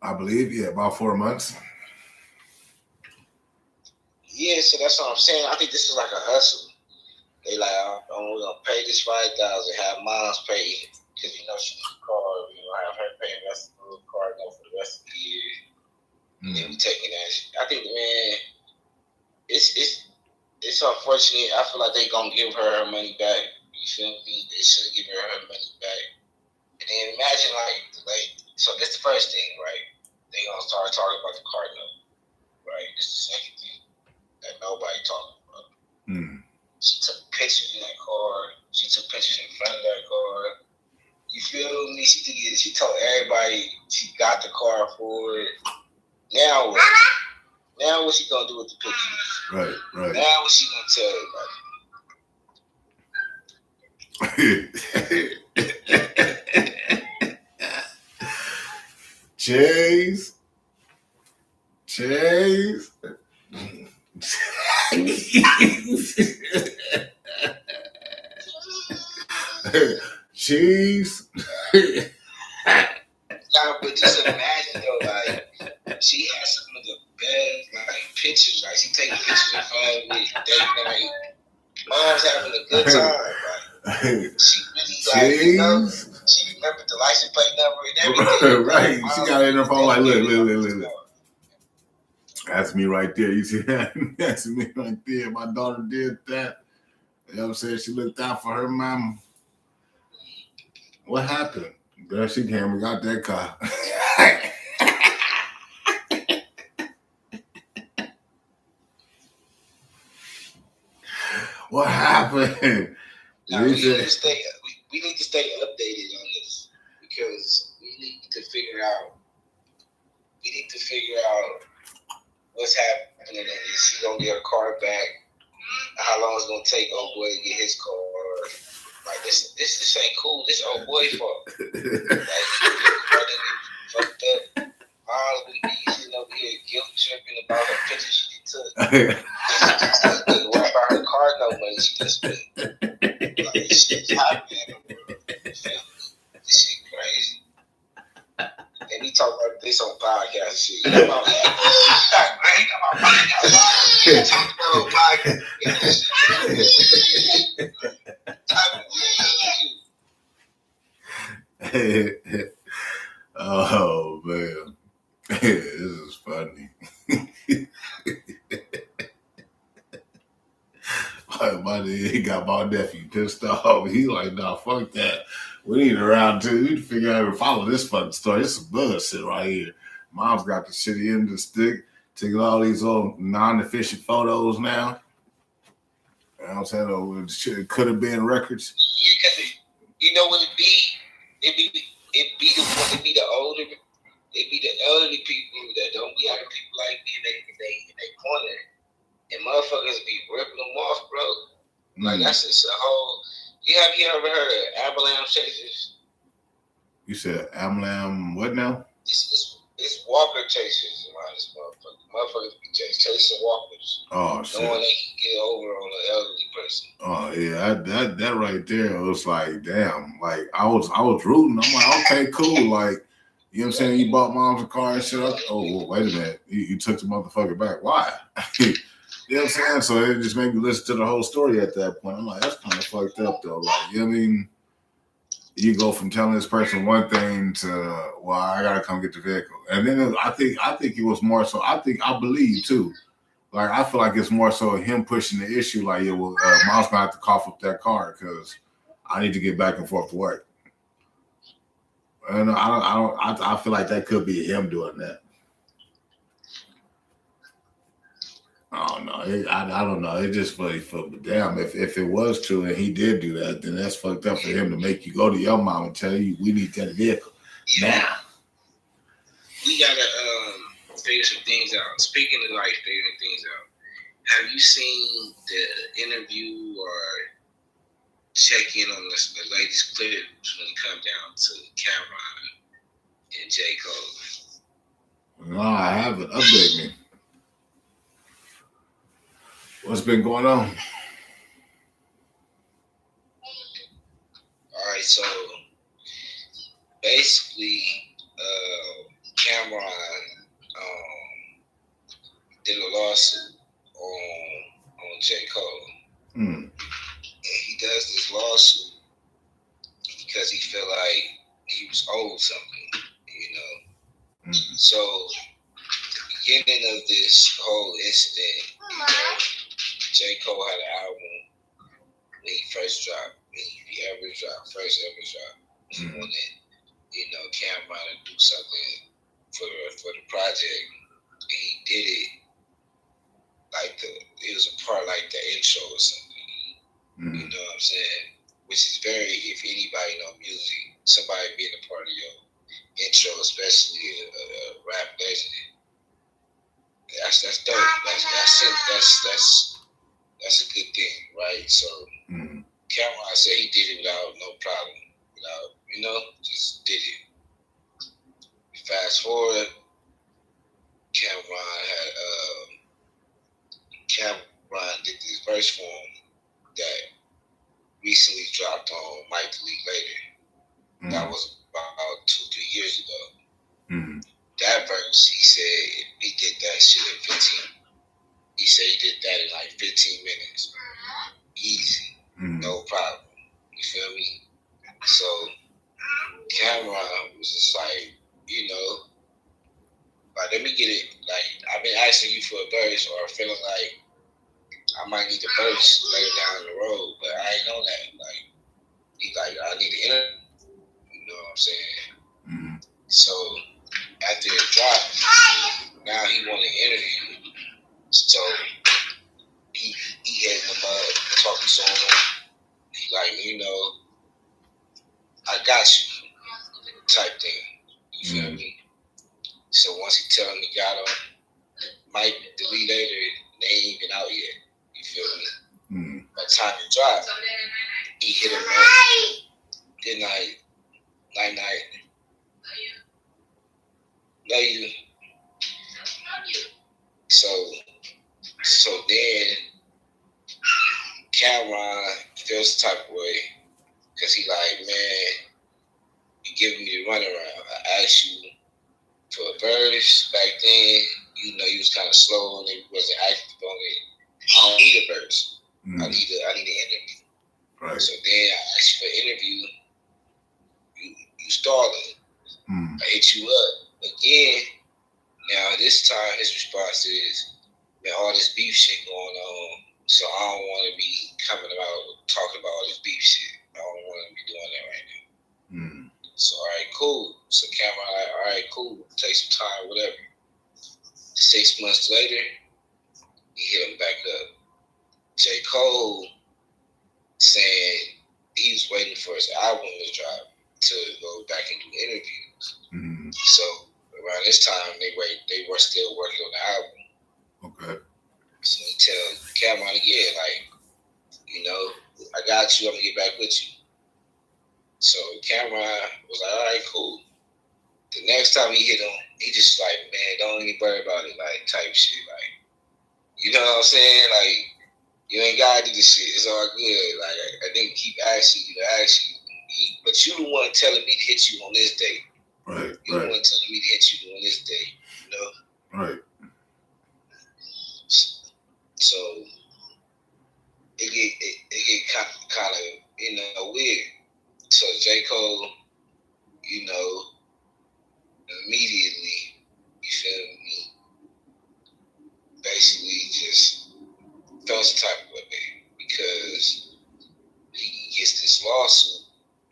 I believe, yeah, about 4 months. Yeah, so that's what I'm saying. I think this is like a hustle. They like, oh, we're gonna pay this 5,000, have moms pay it because you know she needs a car. You know, have her pay the rest of the car note for the rest of the year. And then we taking that. I think, man, it's unfortunate. I feel like they gonna give her money back. You feel me? They should give her money back. And then imagine like so. This the first thing, right? They gonna start talking about the car note, right? This is the second thing that nobody talking about. She took pictures in that car. She took pictures in front of that car. You feel me? She told everybody she got the car for it. Now what? Now what she gonna do with the pictures? Right. Now what she gonna tell everybody? Chase. Cheese. But just imagine though, like she has some of the best like pictures. Like she taking pictures in front of it. They like mom's having a good time. Like she really like you know, she remembered the license plate number and everything. Right. She got it in her phone like look. That's me right there. You see that? That's me right there. My daughter did that. You know what I'm saying? She looked out for her mama. What happened? Girl, she came and got that car. What happened? Now, we need to stay updated on this because we need to figure out what's happening. Is she gonna get her car back? How long it's gonna take old boy to get his car? Like this ain't cool. This old boy fault. Like fucked up. We be sitting over here guilt tripping about her pictures she took. What about her car no money she just spent? Like this shit's happening in the world. This shit crazy. And we talk about this on podcast and shit. You know about that? Talk about podcast. Oh man, this is funny. My nigga, he got my nephew pissed off. He like, nah, fuck that. We need a round two. We need to figure out how to follow this fucking story. This is bullshit right here. Mom's got the shitty end of the stick, taking all these old non-efficient photos now. You know what I'm saying? Oh, it could have been records. Yeah, cause you know what it be? It be the older, it be the elderly people that don't be having people like me in they corner, and motherfuckers be ripping them off, bro. Like that's just a whole. You ever heard of avalanche chasers? You said Amlam what now? It's walker chasers around this motherfucker. Motherfuckers be chasing walkers. Oh shit. Knowing they can get over on an elderly person. Oh yeah, that right there was like, damn. Like I was rooting. I'm like, okay, cool. Like, you know what I'm saying? You bought mom's a car and shit. Oh, well, wait a minute. You took the motherfucker back. Why? You know what I'm saying? So it just made me listen to the whole story at that point. I'm like, that's kind of fucked up though. Like, you know what I mean? You go from telling this person one thing to, well, I gotta come get the vehicle, and then I think it was more so. I believe too. Like I feel like it's more so him pushing the issue. Like, yeah, well, mom's gonna have to cough up that car because I need to get back and forth to work. And I feel like that could be him doing that. I don't know. I don't know. It just for damn. If it was true and he did do that, then that's fucked up for him to make you go to your mom and tell you we need that vehicle now. We gotta figure some things out. Speaking of like figuring things out, have you seen the interview or check in on the latest clips when it comes down to Cameron and J. Cole? No, I haven't. Update me. What's been going on? All right, so basically, Cameron did a lawsuit on J. Cole. And he does this lawsuit because he feel like he was owed something, you know. So the beginning of this whole incident, you know, J. Cole had an album when he first dropped, he ever dropped, He wanted, you know, Cameron to do something for the project. And he did it like it was a part like the intro or something. You know what I'm saying? Which is very, if anybody know music, somebody being a part of your intro, especially a rap legend. That's dope. That's a good thing, right? So Cameron said he did it without no problem, without, you know, just did it. Fast forward, Cameron did this verse for him that recently dropped on Mike the League Later. That was about 2-3 years ago. That verse, he said he did that shit in 15. He said he did that in like 15 minutes. Easy. No problem. You feel me? So Cameron was just like, you know, like, let me get it. Like, I've been asking you for a verse or feeling like I might need a verse later down the road, but I ain't know that. Like, he like, I need to interview. You know what I'm saying? So after it dropped, now he want to interview. So he had him talking to him. He like, you know, I got you type thing. You feel me? So once he tell him he got him, Mike the League Later, they ain't even out yet. You feel me? By the time it dropped, he hit him up. Good night. Night. Love you. So then Cameron feels the type of way because he like, man, you giving me the runaround. I asked you for a verse back then. You know, you was kind of slow and you wasn't active on it. I don't need a verse. I need an interview. Right. So then I asked you for an interview. You stalling. I hit you up again. Now this time his response is, man, all this beef shit going on. So I don't want to be coming about talking about all this beef shit. I don't want to be doing that right now. So all right, cool. So Cameron, like, all right, cool. Take some time, whatever. 6 months later, he hit him back up. J. Cole said he was waiting for his album to drop to go back and do interviews. So around this time, they were still working on the album. Okay. So he tell Cameron again, like, you know, I got you. I'm gonna get back with you. So Cameron was like, all right, cool. The next time he hit him, he just like, man, don't even worry about it, like type shit, like, you know what I'm saying? Like, you ain't gotta do this shit. It's all good. Like, I didn't keep asking you to ask you, but you the one telling me to hit you on this day. Right. You the one telling me to hit you on this day. You know. Right. So it get kind of weird. So J. Cole, immediately, you feel me, basically just felt some type of way because he gets this lawsuit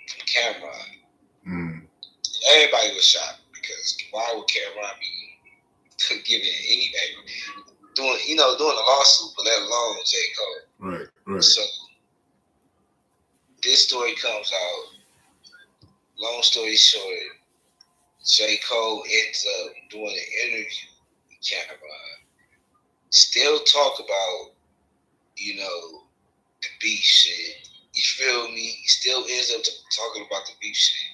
from Cameron. Everybody was shocked because why would Cameron be giving anything, doing a lawsuit, but let alone J. Cole. Right. So this story comes out. Long story short, J. Cole ends up doing an interview with Cameron. Still talk about, the beef shit. You feel me? He still ends up talking about the beef shit.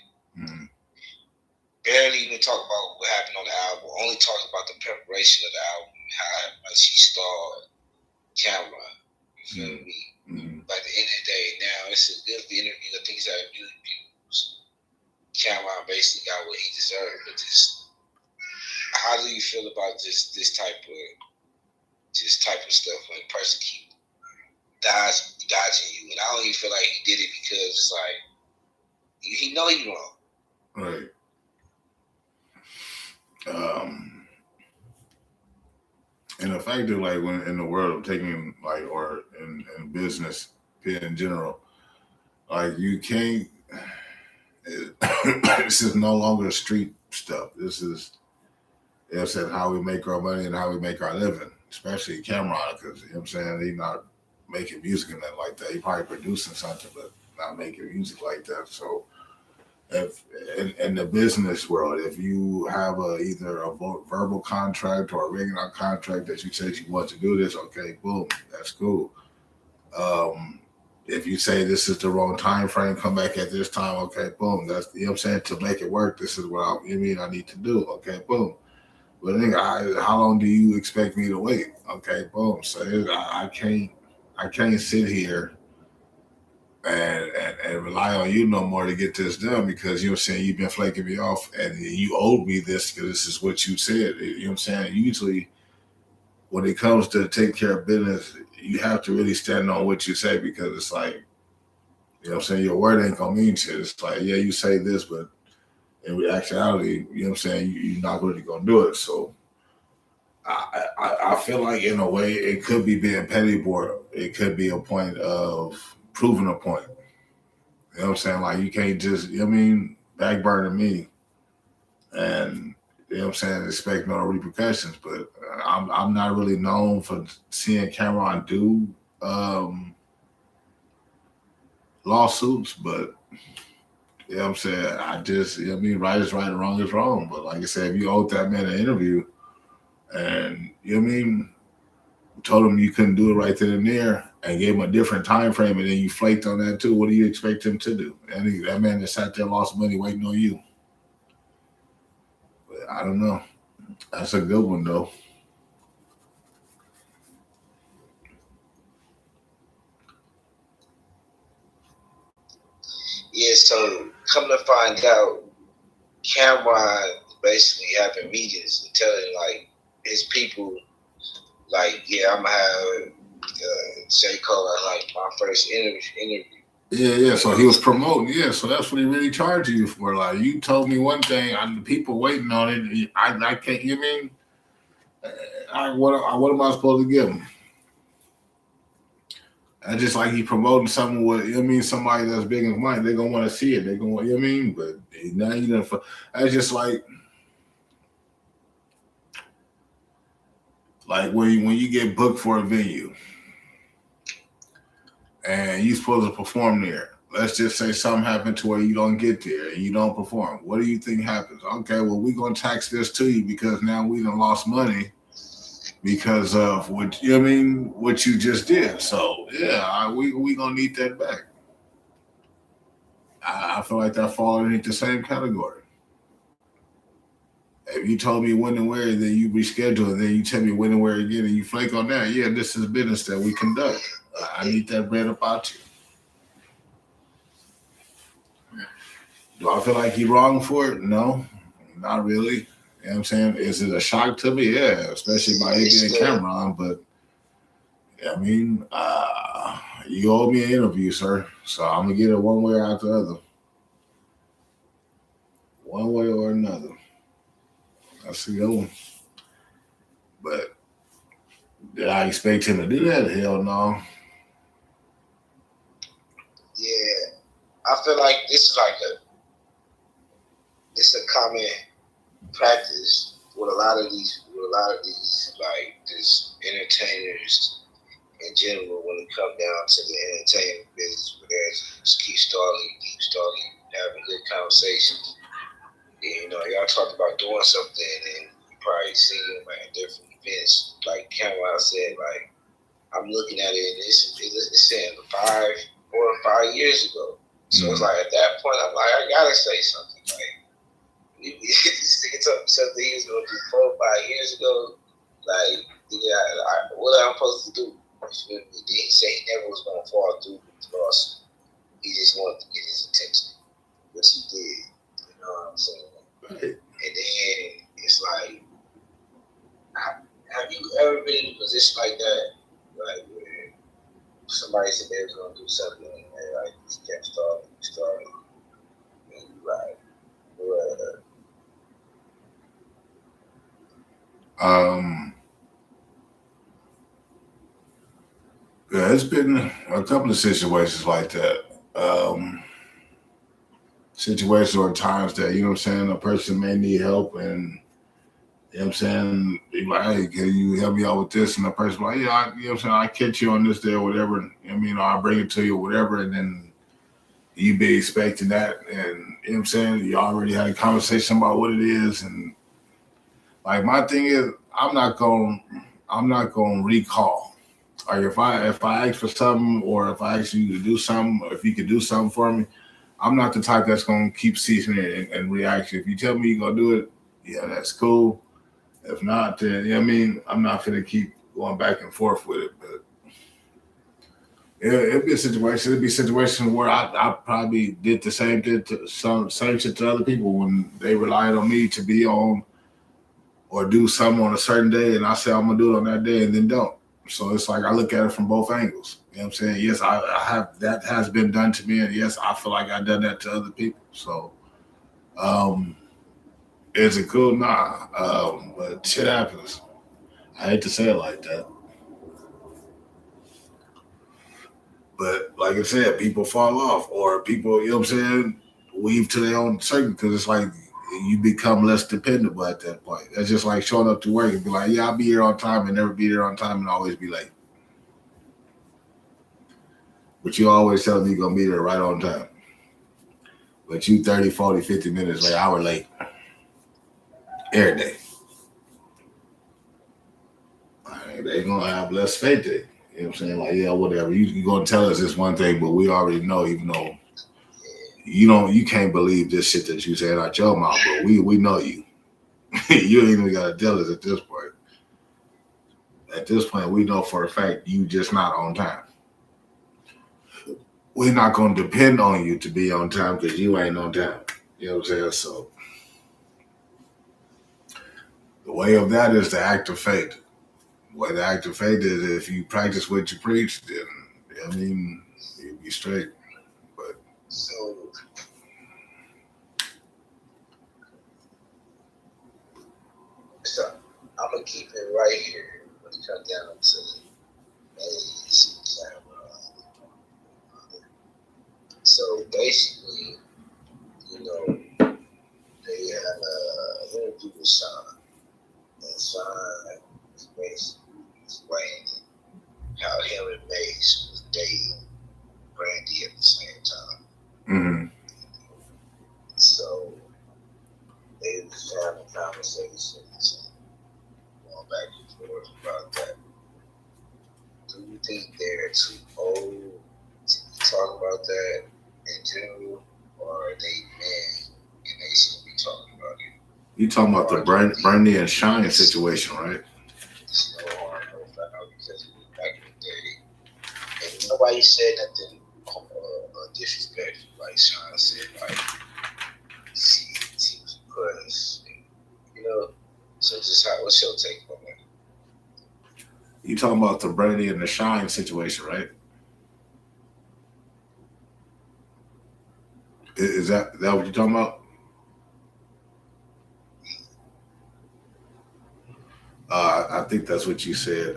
Barely even talk about what happened on the album. Only talk about the preparation of the album, how much he starred Cameron. You feel me? By the end of the day, now it's a good interview. I think he's had a good views. Cameron basically got what he deserved. But how do you feel about this type of stuff when a person keep dodging you? And I don't even feel like he did it because it's like he know he wrong. Right. And the fact that, like, when in the world of taking, like, or in business in general, like, you can't. This is no longer street stuff. This is, how we make our money and how we make our living, especially Cameron, because, I'm saying, he's not making music and nothing like that. He probably producing something, but not making music like that. So, if in the business world, if you have either a verbal contract or a regular contract that you said you want to do this, okay, boom, that's cool. If you say this is the wrong time frame, come back at this time, okay, boom, that's, to make it work, this is what I need to do, okay, boom. But nigga, how long do you expect me to wait? Okay, boom. So I can't sit here and rely on you no more to get this done because you've been flaking me off and you owed me this because this is what you said. Usually when it comes to taking care of business, you have to really stand on what you say because it's like, your word ain't gonna mean shit. It's like, yeah, you say this, but in actuality, you're not really gonna do it. So I feel like in a way it could be being petty, but it could be a point of proving a point. You know what I'm saying? Like, you can't just, backburner me and, expect no repercussions. But I'm not really known for seeing Cameron do lawsuits, but, I just, right is right and wrong is wrong. But like I said, if you owed that man an interview and, told him you couldn't do it right then and there and gave him a different time frame and then you flaked on that too, what do you expect him to do? And that man that sat there lost money waiting on you. But I don't know. That's a good one though. Yeah, so come to find out, Cameron basically having meetings and telling like his people, like, yeah, I'm gonna have J. Cole at like my first interview. Yeah. So he was promoting. Yeah, so that's what he really charged you for. Like, you told me one thing, and the people waiting on it. I can't. What am I supposed to give him? That's just like you promoting something with, you know what I mean, somebody that's big in money, they're gonna want to see it. They're gonna, you know what I mean? But now you know, that's just like when you get booked for a venue and you supposed to perform there. Let's just say something happened to where you don't get there and you don't perform. What do you think happens? Okay, well we're gonna tax this to you because now we done lost money because of what you know what I mean, what you just did. So yeah, we gonna need that back. I feel like that falls into the same category. If you told me when and where, then you reschedule, and then you tell me when and where again, and you flake on that, yeah, this is business that we conduct. I need that bread about you. Do I feel like he wrong for it? No, not really. You know what I'm saying? Is it a shock to me? Yeah, especially by it being Cameron. But I mean, you owe me an interview, sir. So I'm gonna get it one way or out the other, one way or another. That's the good one. But did I expect him to do that? Hell no. Yeah, I feel like this is like it's a common practice with a lot of these like this entertainers in general when it comes down to the entertainment business, where they just keep stalling, having good conversations. And, you know, y'all talked about doing something, and you probably seen them at different events. Like Cameron said, like I'm looking at it, and it's saying 4 or 5 years ago. So it's like at that point, I'm like, I gotta say something. Like this nigga told me something he was gonna do 4 or 5 years ago. Like, what am I supposed to do? Then he said he never was gonna fall through with the lawsuit. He just wanted to get his attention, which he did. You know what I'm saying? And then it's like, have you ever been in a position like that? Like where somebody said they was gonna do something and they like just kept stalling, and you like, well, Um, yeah, it's been a couple of situations like that. Um, Situations or times that, you know what I'm saying, a person may need help and you know what I'm saying, be like, hey, can you help me out with this? And the person like, yeah, you know what I'm saying, I catch you on this day or whatever, and, you know what I mean, or I'll bring it to you or whatever, and then you be expecting that and you know what I'm saying, you already had a conversation about what it is and like my thing is I'm not gonna recall. Like if I ask for something or if I ask you to do something or if you could do something for me, I'm not the type that's gonna keep ceasing it and react. If you tell me you're gonna do it, yeah, that's cool. If not, then you know what I mean, I'm not gonna keep going back and forth with it. But it'd be a situation. It'd be situations where I probably did the same thing to some same shit to other people when they relied on me to be on or do something on a certain day, and I say I'm gonna do it on that day, and then don't. So it's like I look at it from both angles. You know what I'm saying? Yes, I have that has been done to me, and yes, I feel like I've done that to other people. So, um, is it cool? Nah, but shit happens. I hate to say it like that, but like I said, people fall off, or people, you know what I'm saying, weave to their own circle because it's like you become less dependable at that point. That's just like showing up to work and be like, yeah, I'll be here on time and never be there on time and always be late. But you always tell me you're going to be there right on time. But you 30, 40, 50 minutes late, hour late every day. They're going to have less faith in you. You know what I'm saying? Like, yeah, whatever. You're going to tell us this one thing, but we already know, even though you can't believe this shit that you said out your mouth, but we know you. You ain't even got to tell us at this point. At this point, we know for a fact you just not on time. We're not going to depend on you to be on time because you ain't on time. You know what I'm saying? So the way of that is the act of faith. What the act of faith is, if you practice what you preach, then I mean, you'll be straight. But so so I'm gonna keep it right here when it comes down to age, camera. So basically, you know, they had an interview with Sean, and Sean was basically explaining how him and Mace was dating Brandy at the same time. Mm-hmm. So they was having conversations and going back and forth about that. Do you think they're too old to talk about that in general, or are they men and they should be talking about it? You talking about the Or do you think Brandy and Shine situation, right? it's no harm, no foul because it was back in the day and nobody said nothing disrespectful like Sean said, like she was a crush, you know. So just what's your take on that? You talking about the Brandy and the Shine situation, right? Is that what you're talking about? I think that's what you said.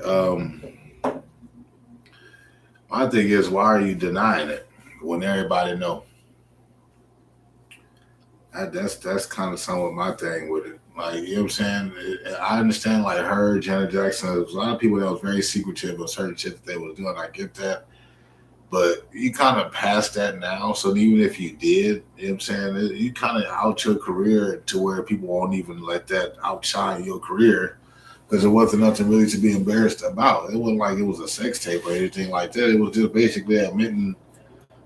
My thing is, why are you denying it when everybody know? That's kind of some of my thing with it. Like, you know what I'm saying? I understand, like, her, Janet Jackson, there was a lot of people that was very secretive of certain shit that they was doing. I get that. But you kind of past that now. So even if you did, you know what I'm saying, you kind of out your career to where people won't even let that outshine your career because it wasn't nothing really to be embarrassed about. It wasn't like it was a sex tape or anything like that. It was just basically admitting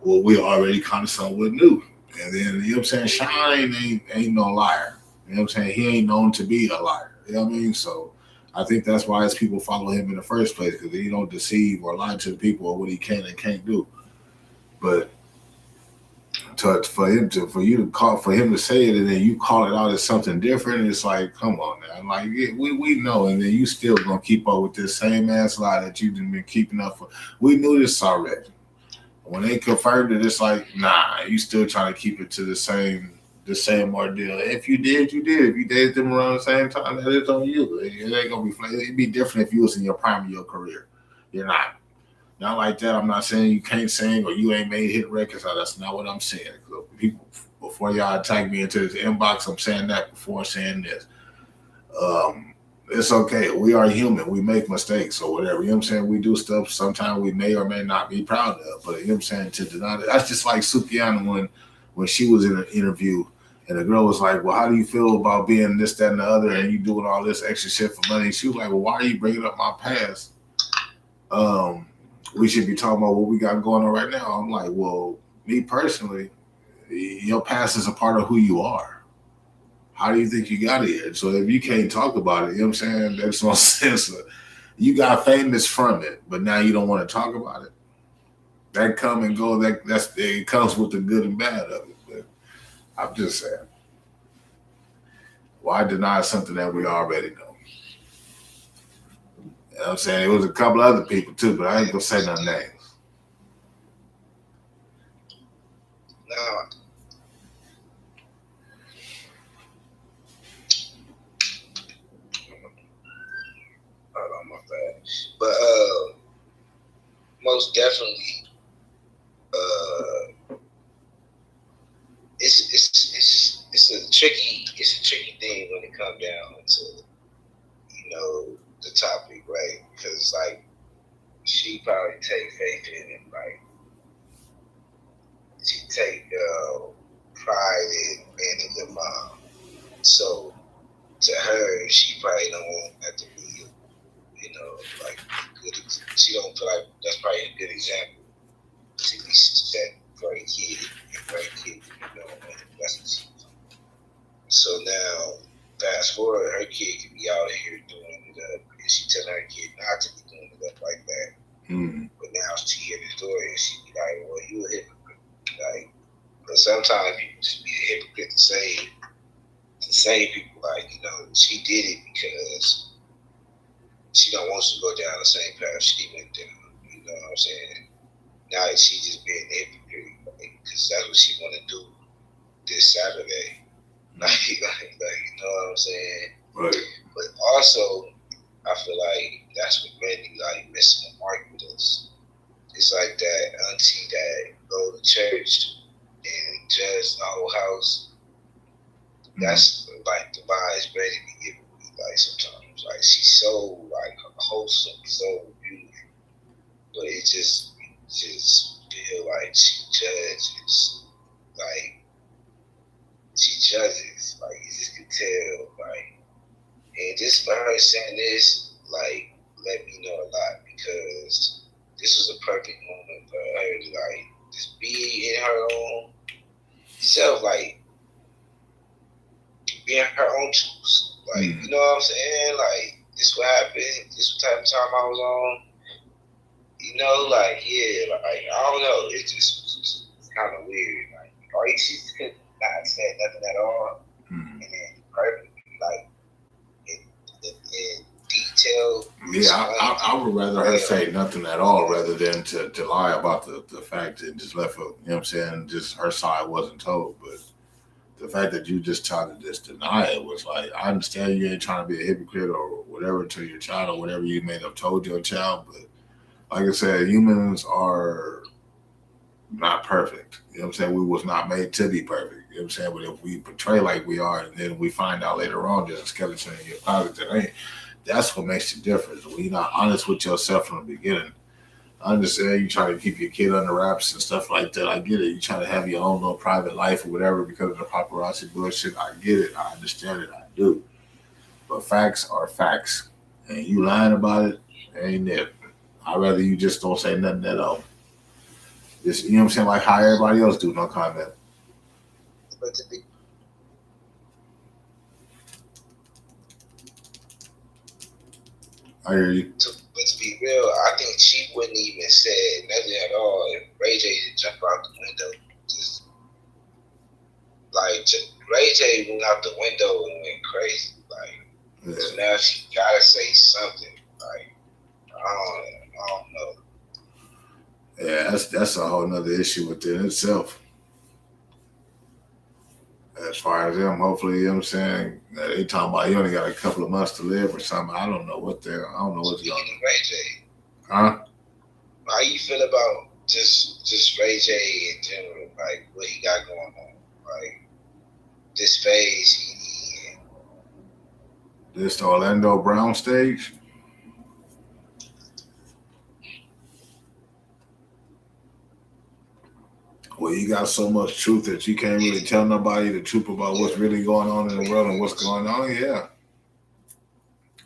what we already kind of somewhat knew. And then, you know what I'm saying, Shine ain't no liar. You know what I'm saying? He ain't known to be a liar. You know what I mean? So I think that's why his people follow him in the first place because he don't deceive or lie to the people or what he can and can't do. But for you to call for him to say it and then you call it out as something different, it's like, come on, man. Like, yeah, we know, and then you still gonna keep up with this same ass lie that you've been keeping up for. We knew this already. When they confirmed it, it's like, nah, you still trying to keep it to the same ordeal. If you did, you did. If you dated them around the same time, that is on you. It ain't gonna be. It'd be different if you was in your prime of your career. You're not. Not like that. I'm not saying you can't sing or you ain't made hit records. That's not what I'm saying. People, before y'all attack me into this inbox, I'm saying that before saying this. It's okay. We are human. We make mistakes or whatever. You know what I'm saying? We do stuff sometimes we may or may not be proud of. But you know what I'm saying? To deny it. That's just like Sukiyana when she was in an interview and the girl was like, well, how do you feel about being this, that, and the other and you doing all this extra shit for money? She was like, well, why are you bringing up my past? We should be talking about what we got going on right now. I'm like, well, me personally, your past is a part of who you are. How do you think you got here? So if you can't talk about it, you know what I'm saying? There's no sense. You got famous from it, but now you don't want to talk about it. That come and go. It comes with the good and bad of it. But I'm just saying, why deny something that we already know? You know what I'm saying? It was a couple other people too, but I ain't gonna say no names. Now, hold on, my bad. But most definitely, it's a tricky thing when it comes down to the topic, right? Because like she probably take faith in it, like she take pride in being a good mom. So to her, she probably don't want that to be, like good. She don't feel like that's probably a good example to be set for a kid and for a kid, and that's what she. So now, fast forward, her kid could be out here doing it up, and she telling her kid not to be doing it up like that. Mm. But now she hear the story and she be like, "Well, you a hypocrite." Like, but sometimes people just be a hypocrite to say people like, she did it because she don't want to go down the same path she went down. You know what I'm saying? Now she just being a hypocrite because that's what she want to do this Saturday. Like, you know what I'm saying? Right. But also, I feel like that's what many missing the mark with us. It's like that auntie that go to church That's like the vibes Brandy be giving me. Like sometimes, like she's so like wholesome, so beautiful, but it just feel like like she judges, like you just can tell, like, and just by her saying this, like, let me know a lot because this was a perfect moment for her to like just be in her own self, like being her own truth. Like, you know what I'm saying? Like, this what happened, this what type of time I was on. You know, like, yeah, like, I don't know. It just was kind of weird. Like, she could not say nothing at all. And then perfectly, like, in detail. Yeah, I would rather her say nothing at all rather than to lie about the fact that just left her, you know what I'm saying, just her side wasn't told. But the fact that you just tried to just deny it was like, I understand you ain't trying to be a hypocrite or whatever to your child or whatever you may have told your child, but like I said, humans are not perfect. You know what I'm saying? We was not made to be perfect. You know what I'm saying? But if we portray like we are and then we find out later on there's a skeleton in your closet that ain't, that's what makes the difference. When you're not honest with yourself from the beginning. I understand you try to keep your kid under wraps and stuff like that. I get it. You try to have your own little private life or whatever because of the paparazzi bullshit. I get it. I understand it. I do. But facts are facts. And you lying about it ain't it. I'd rather you just don't say nothing at all. Just, you know what I'm saying? Like how everybody else do, no comment. But to be I hear you. but to be real, I think she wouldn't even say nothing at all if Ray J didn't jump out the window. Just like Ray J went out the window and went crazy. Like, so now she gotta say something. Like, I don't know. Yeah, that's a whole nother issue within itself. As far as them, hopefully, you know what I'm saying, they talking about you only got a couple of months to live or something. I don't know what they're, I don't know what's going on. Ray J. Huh? How you feel about just Ray J in general? Like, what he got going on? Like, this phase he in. This Orlando Brown stage? Well, you got so much truth that you can't really tell nobody the truth about what's really going on in the world and what's going on. Yeah.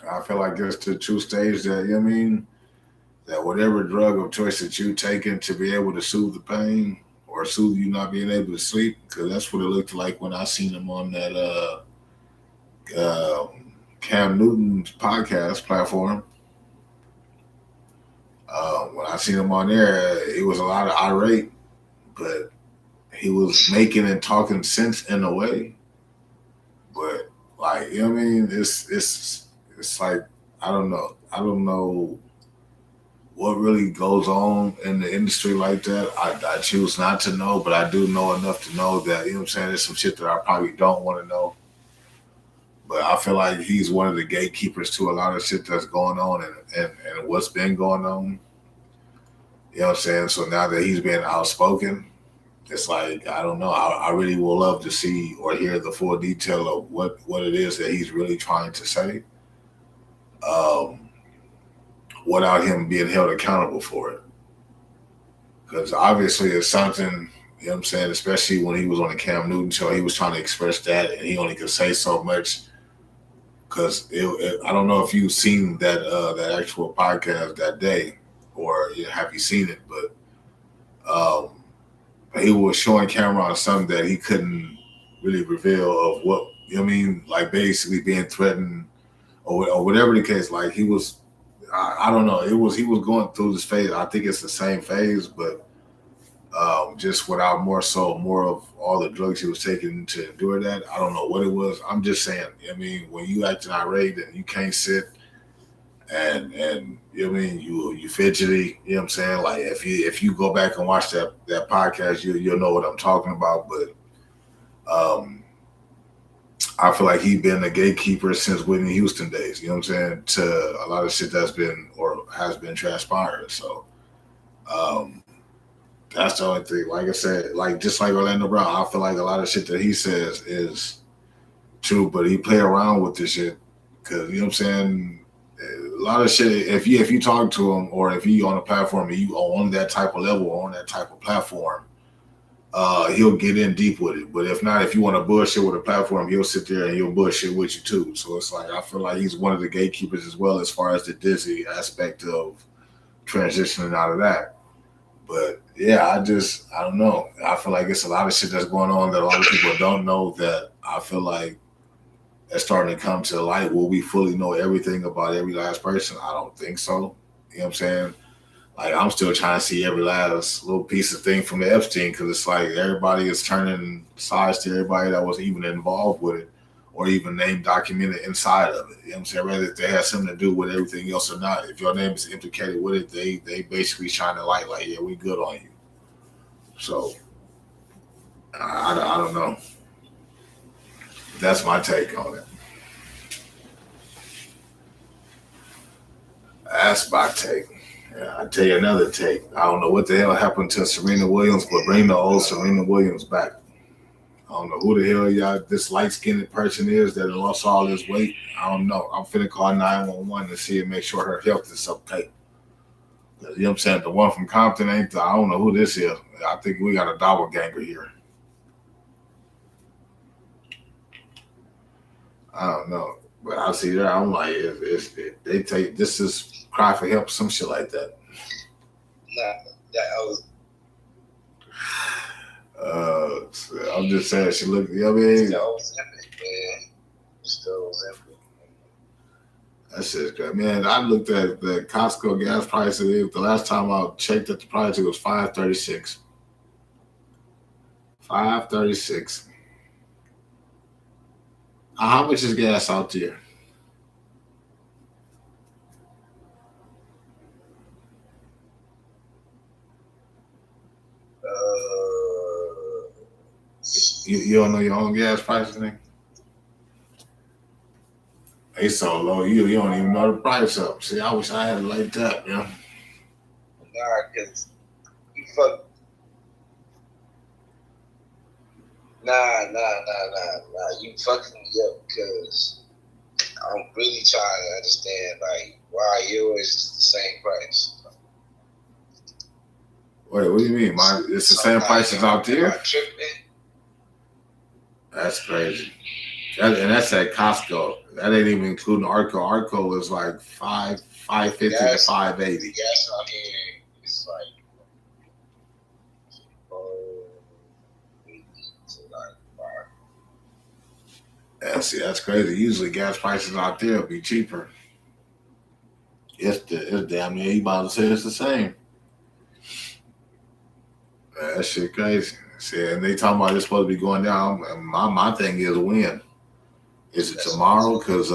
I feel like it's the true stage that, you know what I mean, that whatever drug of choice that you taking to be able to soothe the pain or soothe you not being able to sleep, because that's what it looked like when I seen him on that uh, Cam Newton's podcast platform. When I seen him on there, it was a lot of irate, but he was making and talking sense in a way. But like, you know what I mean? It's like I don't know what really goes on in the industry like that. I choose not to know, but I do know enough to know that, you know what I'm saying, there's some shit that I probably don't want to know. But I feel like he's one of the gatekeepers to a lot of shit that's going on and what's been going on. You know what I'm saying? So now that he's been outspoken, it's like, I don't know. I really would love to see or hear the full detail of what it is that he's really trying to say, without him being held accountable for it. Because obviously it's something, you know what I'm saying, especially when he was on the Cam Newton show, he was trying to express that and he only could say so much. Because I don't know if you've seen that actual podcast that day or have you seen it, but he was showing Cameron something that he couldn't really reveal of what, you know what I mean, like basically being threatened or whatever the case. Like he was, I don't know, he was going through this phase. I think it's the same phase, but just without more of all the drugs he was taking to endure that. I don't know what it was. I'm just saying, I mean, when you acting irate and you can't sit and you know what I mean, you fidgety, you know what I'm saying? Like if you go back and watch that podcast, you'll know what I'm talking about. But I feel like he's been a gatekeeper since Whitney Houston days, you know what I'm saying, to a lot of shit that's been or has been transpired. So that's the only thing. Like I said, like just like Orlando Brown, I feel like a lot of shit that he says is True, but he play around with this shit because you know what I'm saying. A lot of shit. If you talk to him or if you on a platform and you are on that type of level or on that type of platform, he'll get in deep with it. But if not, if you want to bullshit with a platform, he'll sit there and he'll bullshit with you too. So it's like I feel like he's one of the gatekeepers as well as far as the Disney aspect of transitioning out of that. But yeah, I don't know. I feel like it's a lot of shit that's going on that a lot of people don't know that I feel like that's starting to come to light. Will we fully know everything about every last person? I don't think so. You know what I'm saying? Like I'm still trying to see every last little piece of thing from the Epstein because it's like everybody is turning sides to everybody that was even involved with it or even name documented inside of it. You know what I'm saying? Whether if they had something to do with everything else or not, if your name is implicated with it, they basically shine a light like, yeah, we good on you. So I don't know. That's my take on it. That's my take. Yeah, I'll tell you another take. I don't know what the hell happened to Serena Williams, but bring the old Serena Williams back. I don't know who the hell y'all this light skinned person is that lost all this weight. I don't know. I'm finna call 911 to see and make sure her health is okay. You know what I'm saying? The one from Compton ain't I don't know who this is. I think we got a doppelganger here. I don't know. But I see that I'm like, they take this is cry for help, some shit like that. Nah, that I was. I'm just saying she looked. You know what I mean? Still Ozempic, man. Still Ozempic. That shit's great, man. I looked at the Costco gas prices. The last time I checked at the price, it was $5.36. $5.36. How much is gas out there? You don't know your own gas prices, nigga? They so low, you don't even know the price up. See, I wish I had it like that, you know? Nah, cause you fuck. Nah. You fucking me up because I'm really trying to understand like why yours is the same price. Wait, what do you mean? It's the same prices out there? Tripping. That's crazy. And that's at Costco. That ain't even including Arco. Arco is like $5.50 to $5.80. Gas out here is like Yeah, see, that's crazy. Usually gas prices out there be cheaper. It's damn near you about to say it's the same. That shit crazy. See, and they talking about it's supposed to be going down. My thing is when? Is it tomorrow? Because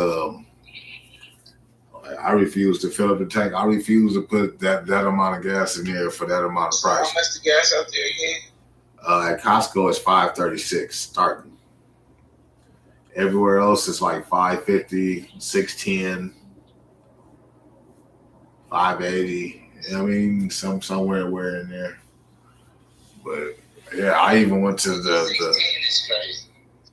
I refuse to fill up the tank. I refuse to put that amount of gas in there for that amount of price. How much the gas out there again? At Costco, it's $5.36 starting. Everywhere else, it's like $5.50, $6.10, $5.80. You know what I mean? Somewhere in there. But yeah, I even went to the 16 is crazy.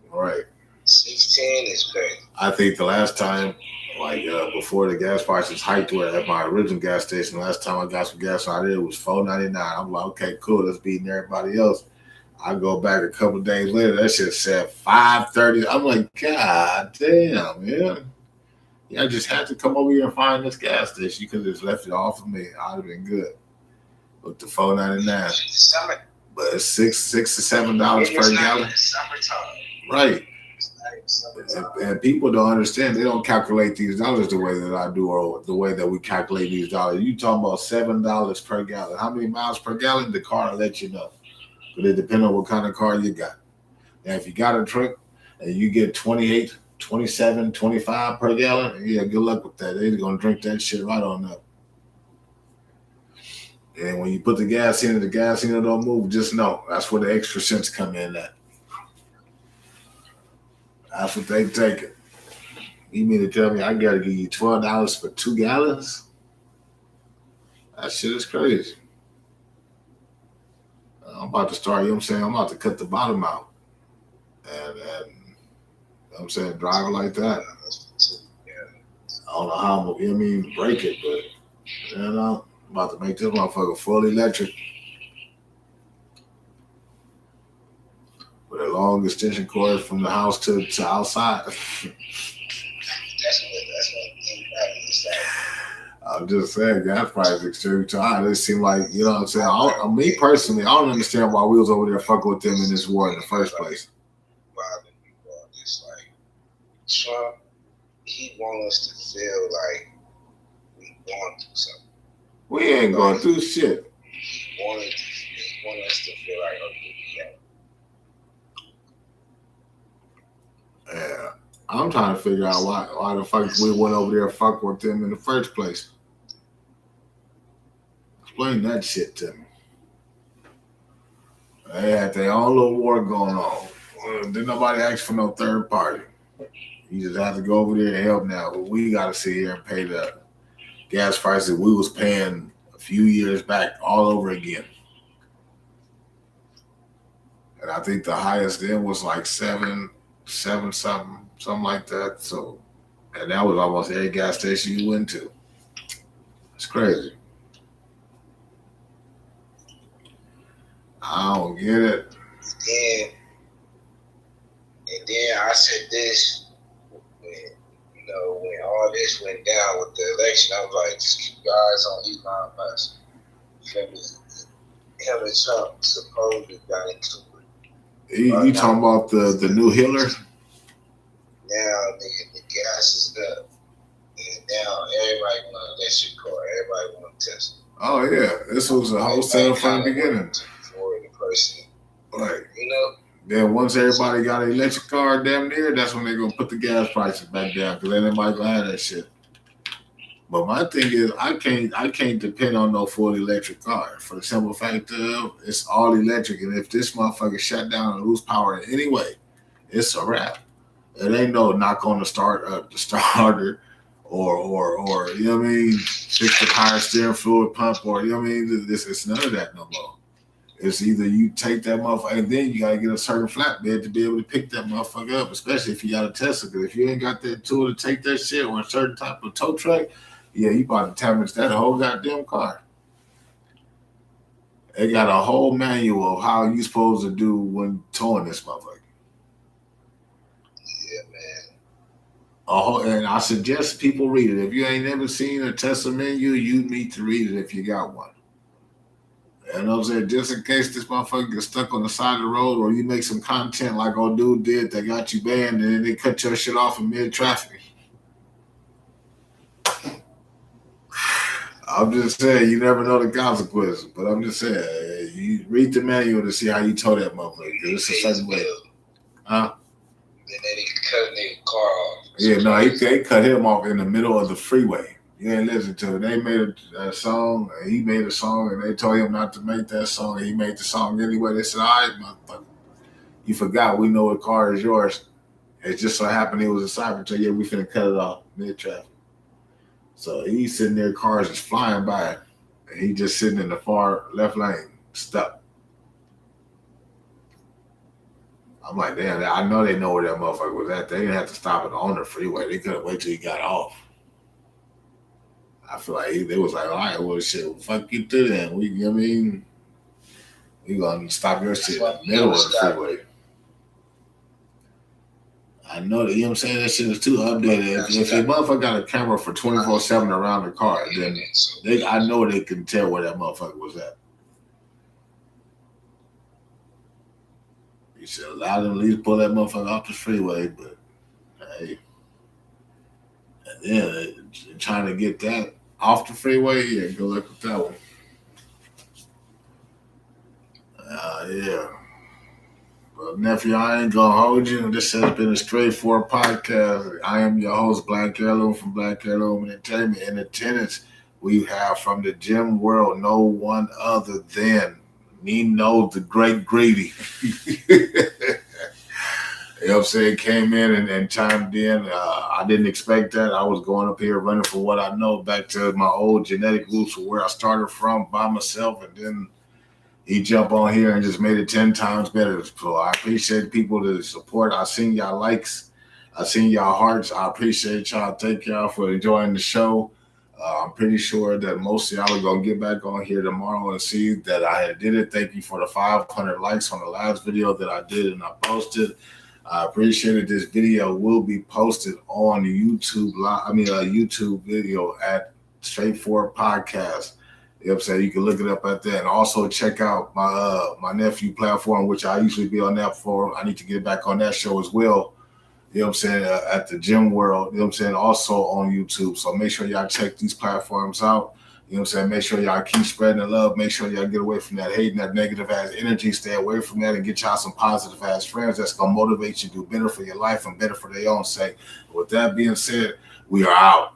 Right. 16 is crazy. I think the last time, like before the gas prices hiked at my original gas station, last time I got some gas out there, it was $4.99. I'm like, okay, cool, that's beating everybody else. I go back a couple of days later, that shit said $5.30. I'm like, God damn, man. Yeah, I just had to come over here and find this gas station. You could have just left it off of me. I'd have been good. With the $4.99. But it's $6 to $7 per gallon. Right. And people don't understand. They don't calculate these dollars the way that I do or the way that we calculate these dollars. You talking about $7 per gallon. How many miles per gallon? The car will let you know. But it depends on what kind of car you got. Now, if you got a truck and you get 28, 27, 25 per gallon, yeah, good luck with that. They're going to drink that shit right on up. And when you put the gas in, the gas in don't move, just know that's where the extra cents come in at. That's what they take it. You mean to tell me I got to give you $12 for 2 gallons? That shit is crazy. I'm about to start, you know what I'm saying? I'm about to cut the bottom out. And I'm saying drive it like that. Yeah. I don't know how I'm gonna, break it, but I'm about to make this motherfucker full electric with a long extension cord from the house to outside. That's what it's like. I'm just saying, gas prices extremely high. It seemed like, you know what I'm saying? Me personally, I don't understand why we was over there fucking with them in this war in the first place. It's like Trump, he wants us to feel like we going through something. We ain't going through shit. He wanted us to feel like, okay, Yeah. I'm trying to figure out why the fuck we went over there fucking with them in the first place. Explain that shit to me. They had their own little war going on. Didn't nobody ask for no third party. You just have to go over there and help now. But we got to sit here and pay the gas prices we was paying a few years back all over again. And I think the highest then was like seven something like that. So, and that was almost every gas station you went to. It's crazy. I don't get it. And then I said this when all this went down with the election, I was like, just keep your eyes on Elon Musk. Him and Trump supposedly got into it. You talking about the new Hiller? Now the gas is up. And now everybody want an electric car. Everybody want a Tesla. Oh yeah. This was a whole setup from the beginning. For the person. Like, then once everybody got an electric car damn near, that's when they're gonna put the gas prices back down because then everybody gonna have that shit. But my thing is, I can't depend on no full electric car for the simple fact that it's all electric, and if this motherfucker shut down and lose power in any way, it's a wrap. It ain't no knock on the starter, or you know what I mean, fix the power steering fluid pump, or you know what I mean. It's none of that no more. It's either you take that motherfucker, and then you gotta get a certain flatbed to be able to pick that motherfucker up, especially if you got a Tesla. Because if you ain't got that tool to take that shit or a certain type of tow truck, yeah, you about to damage that whole goddamn car. They got a whole manual of how you supposed to do when towing this motherfucker. Yeah, man. And I suggest people read it. If you ain't never seen a Tesla menu, you need to read it if you got one. And I'm saying, just in case this motherfucker gets stuck on the side of the road, or you make some content like old dude did that got you banned, and then they cut your shit off in mid-traffic. I'm just saying, you never know the consequences. But I'm just saying, you read the manual to see how you tow that motherfucker. Because it's a certain way. Huh? Then they cut their car off. Yeah, no, they cut him off in the middle of the freeway. You ain't listen to it. They made a song, and he made a song, and they told him not to make that song, and he made the song anyway. They said, all right, motherfucker, you forgot we know what car is yours. It just so happened it was a Cybertruck. Yeah, we finna cut it off mid-traffic. So he's sitting there, cars is flying by, and he just sitting in the far left lane, stuck. I'm like, damn, I know they know where that motherfucker was at. They didn't have to stop it on the freeway. They couldn't wait till he got off. I feel like they was like, all right, well, shit, fuck you too then. You know what I mean? We gonna stop your shit in the middle of the freeway. I know that, you know what I'm saying? That shit is too updated. If a motherfucker got a camera for 24/7 around the car, then I know they can tell where that motherfucker was at. You should allow them to at least pull that motherfucker off the freeway, but hey. And then trying to get that off the freeway, yeah, good luck with that one. Yeah. Well, nephew, I ain't gonna hold you. This has been a str8 podcast. I am your host, Black Heirloom from Black Heirloom Entertainment. In attendance, we have from the gym world no one other than Nino the Great Greedy. You know what I'm saying? Came in and chimed in. I didn't expect that. I was going up here running for what I know, back to my old genetic roots of where I started from by myself, and then he jumped on here and just made it 10 times better. So I appreciate people to support. I seen y'all likes I seen y'all hearts. I appreciate y'all. Thank y'all for enjoying the show. I'm pretty sure that most of y'all are gonna get back on here tomorrow and see that I had did it. Thank you for the 500 likes on the last video that I did and I posted. I appreciate it. This video will be posted on YouTube YouTube video at Straightforward Podcast. You know what I'm saying? You can look it up at that. And also check out my nephew platform, which I usually be on that for. I need to get back on that show as well. You know what I'm saying? At the Gym World, you know what I'm saying? Also on YouTube. So make sure y'all check these platforms out. You know what I'm saying? Make sure y'all keep spreading the love. Make sure y'all get away from that hating, that negative ass energy. Stay away from that and get y'all some positive ass friends that's going to motivate you to do better for your life and better for their own sake. With that being said, we are out.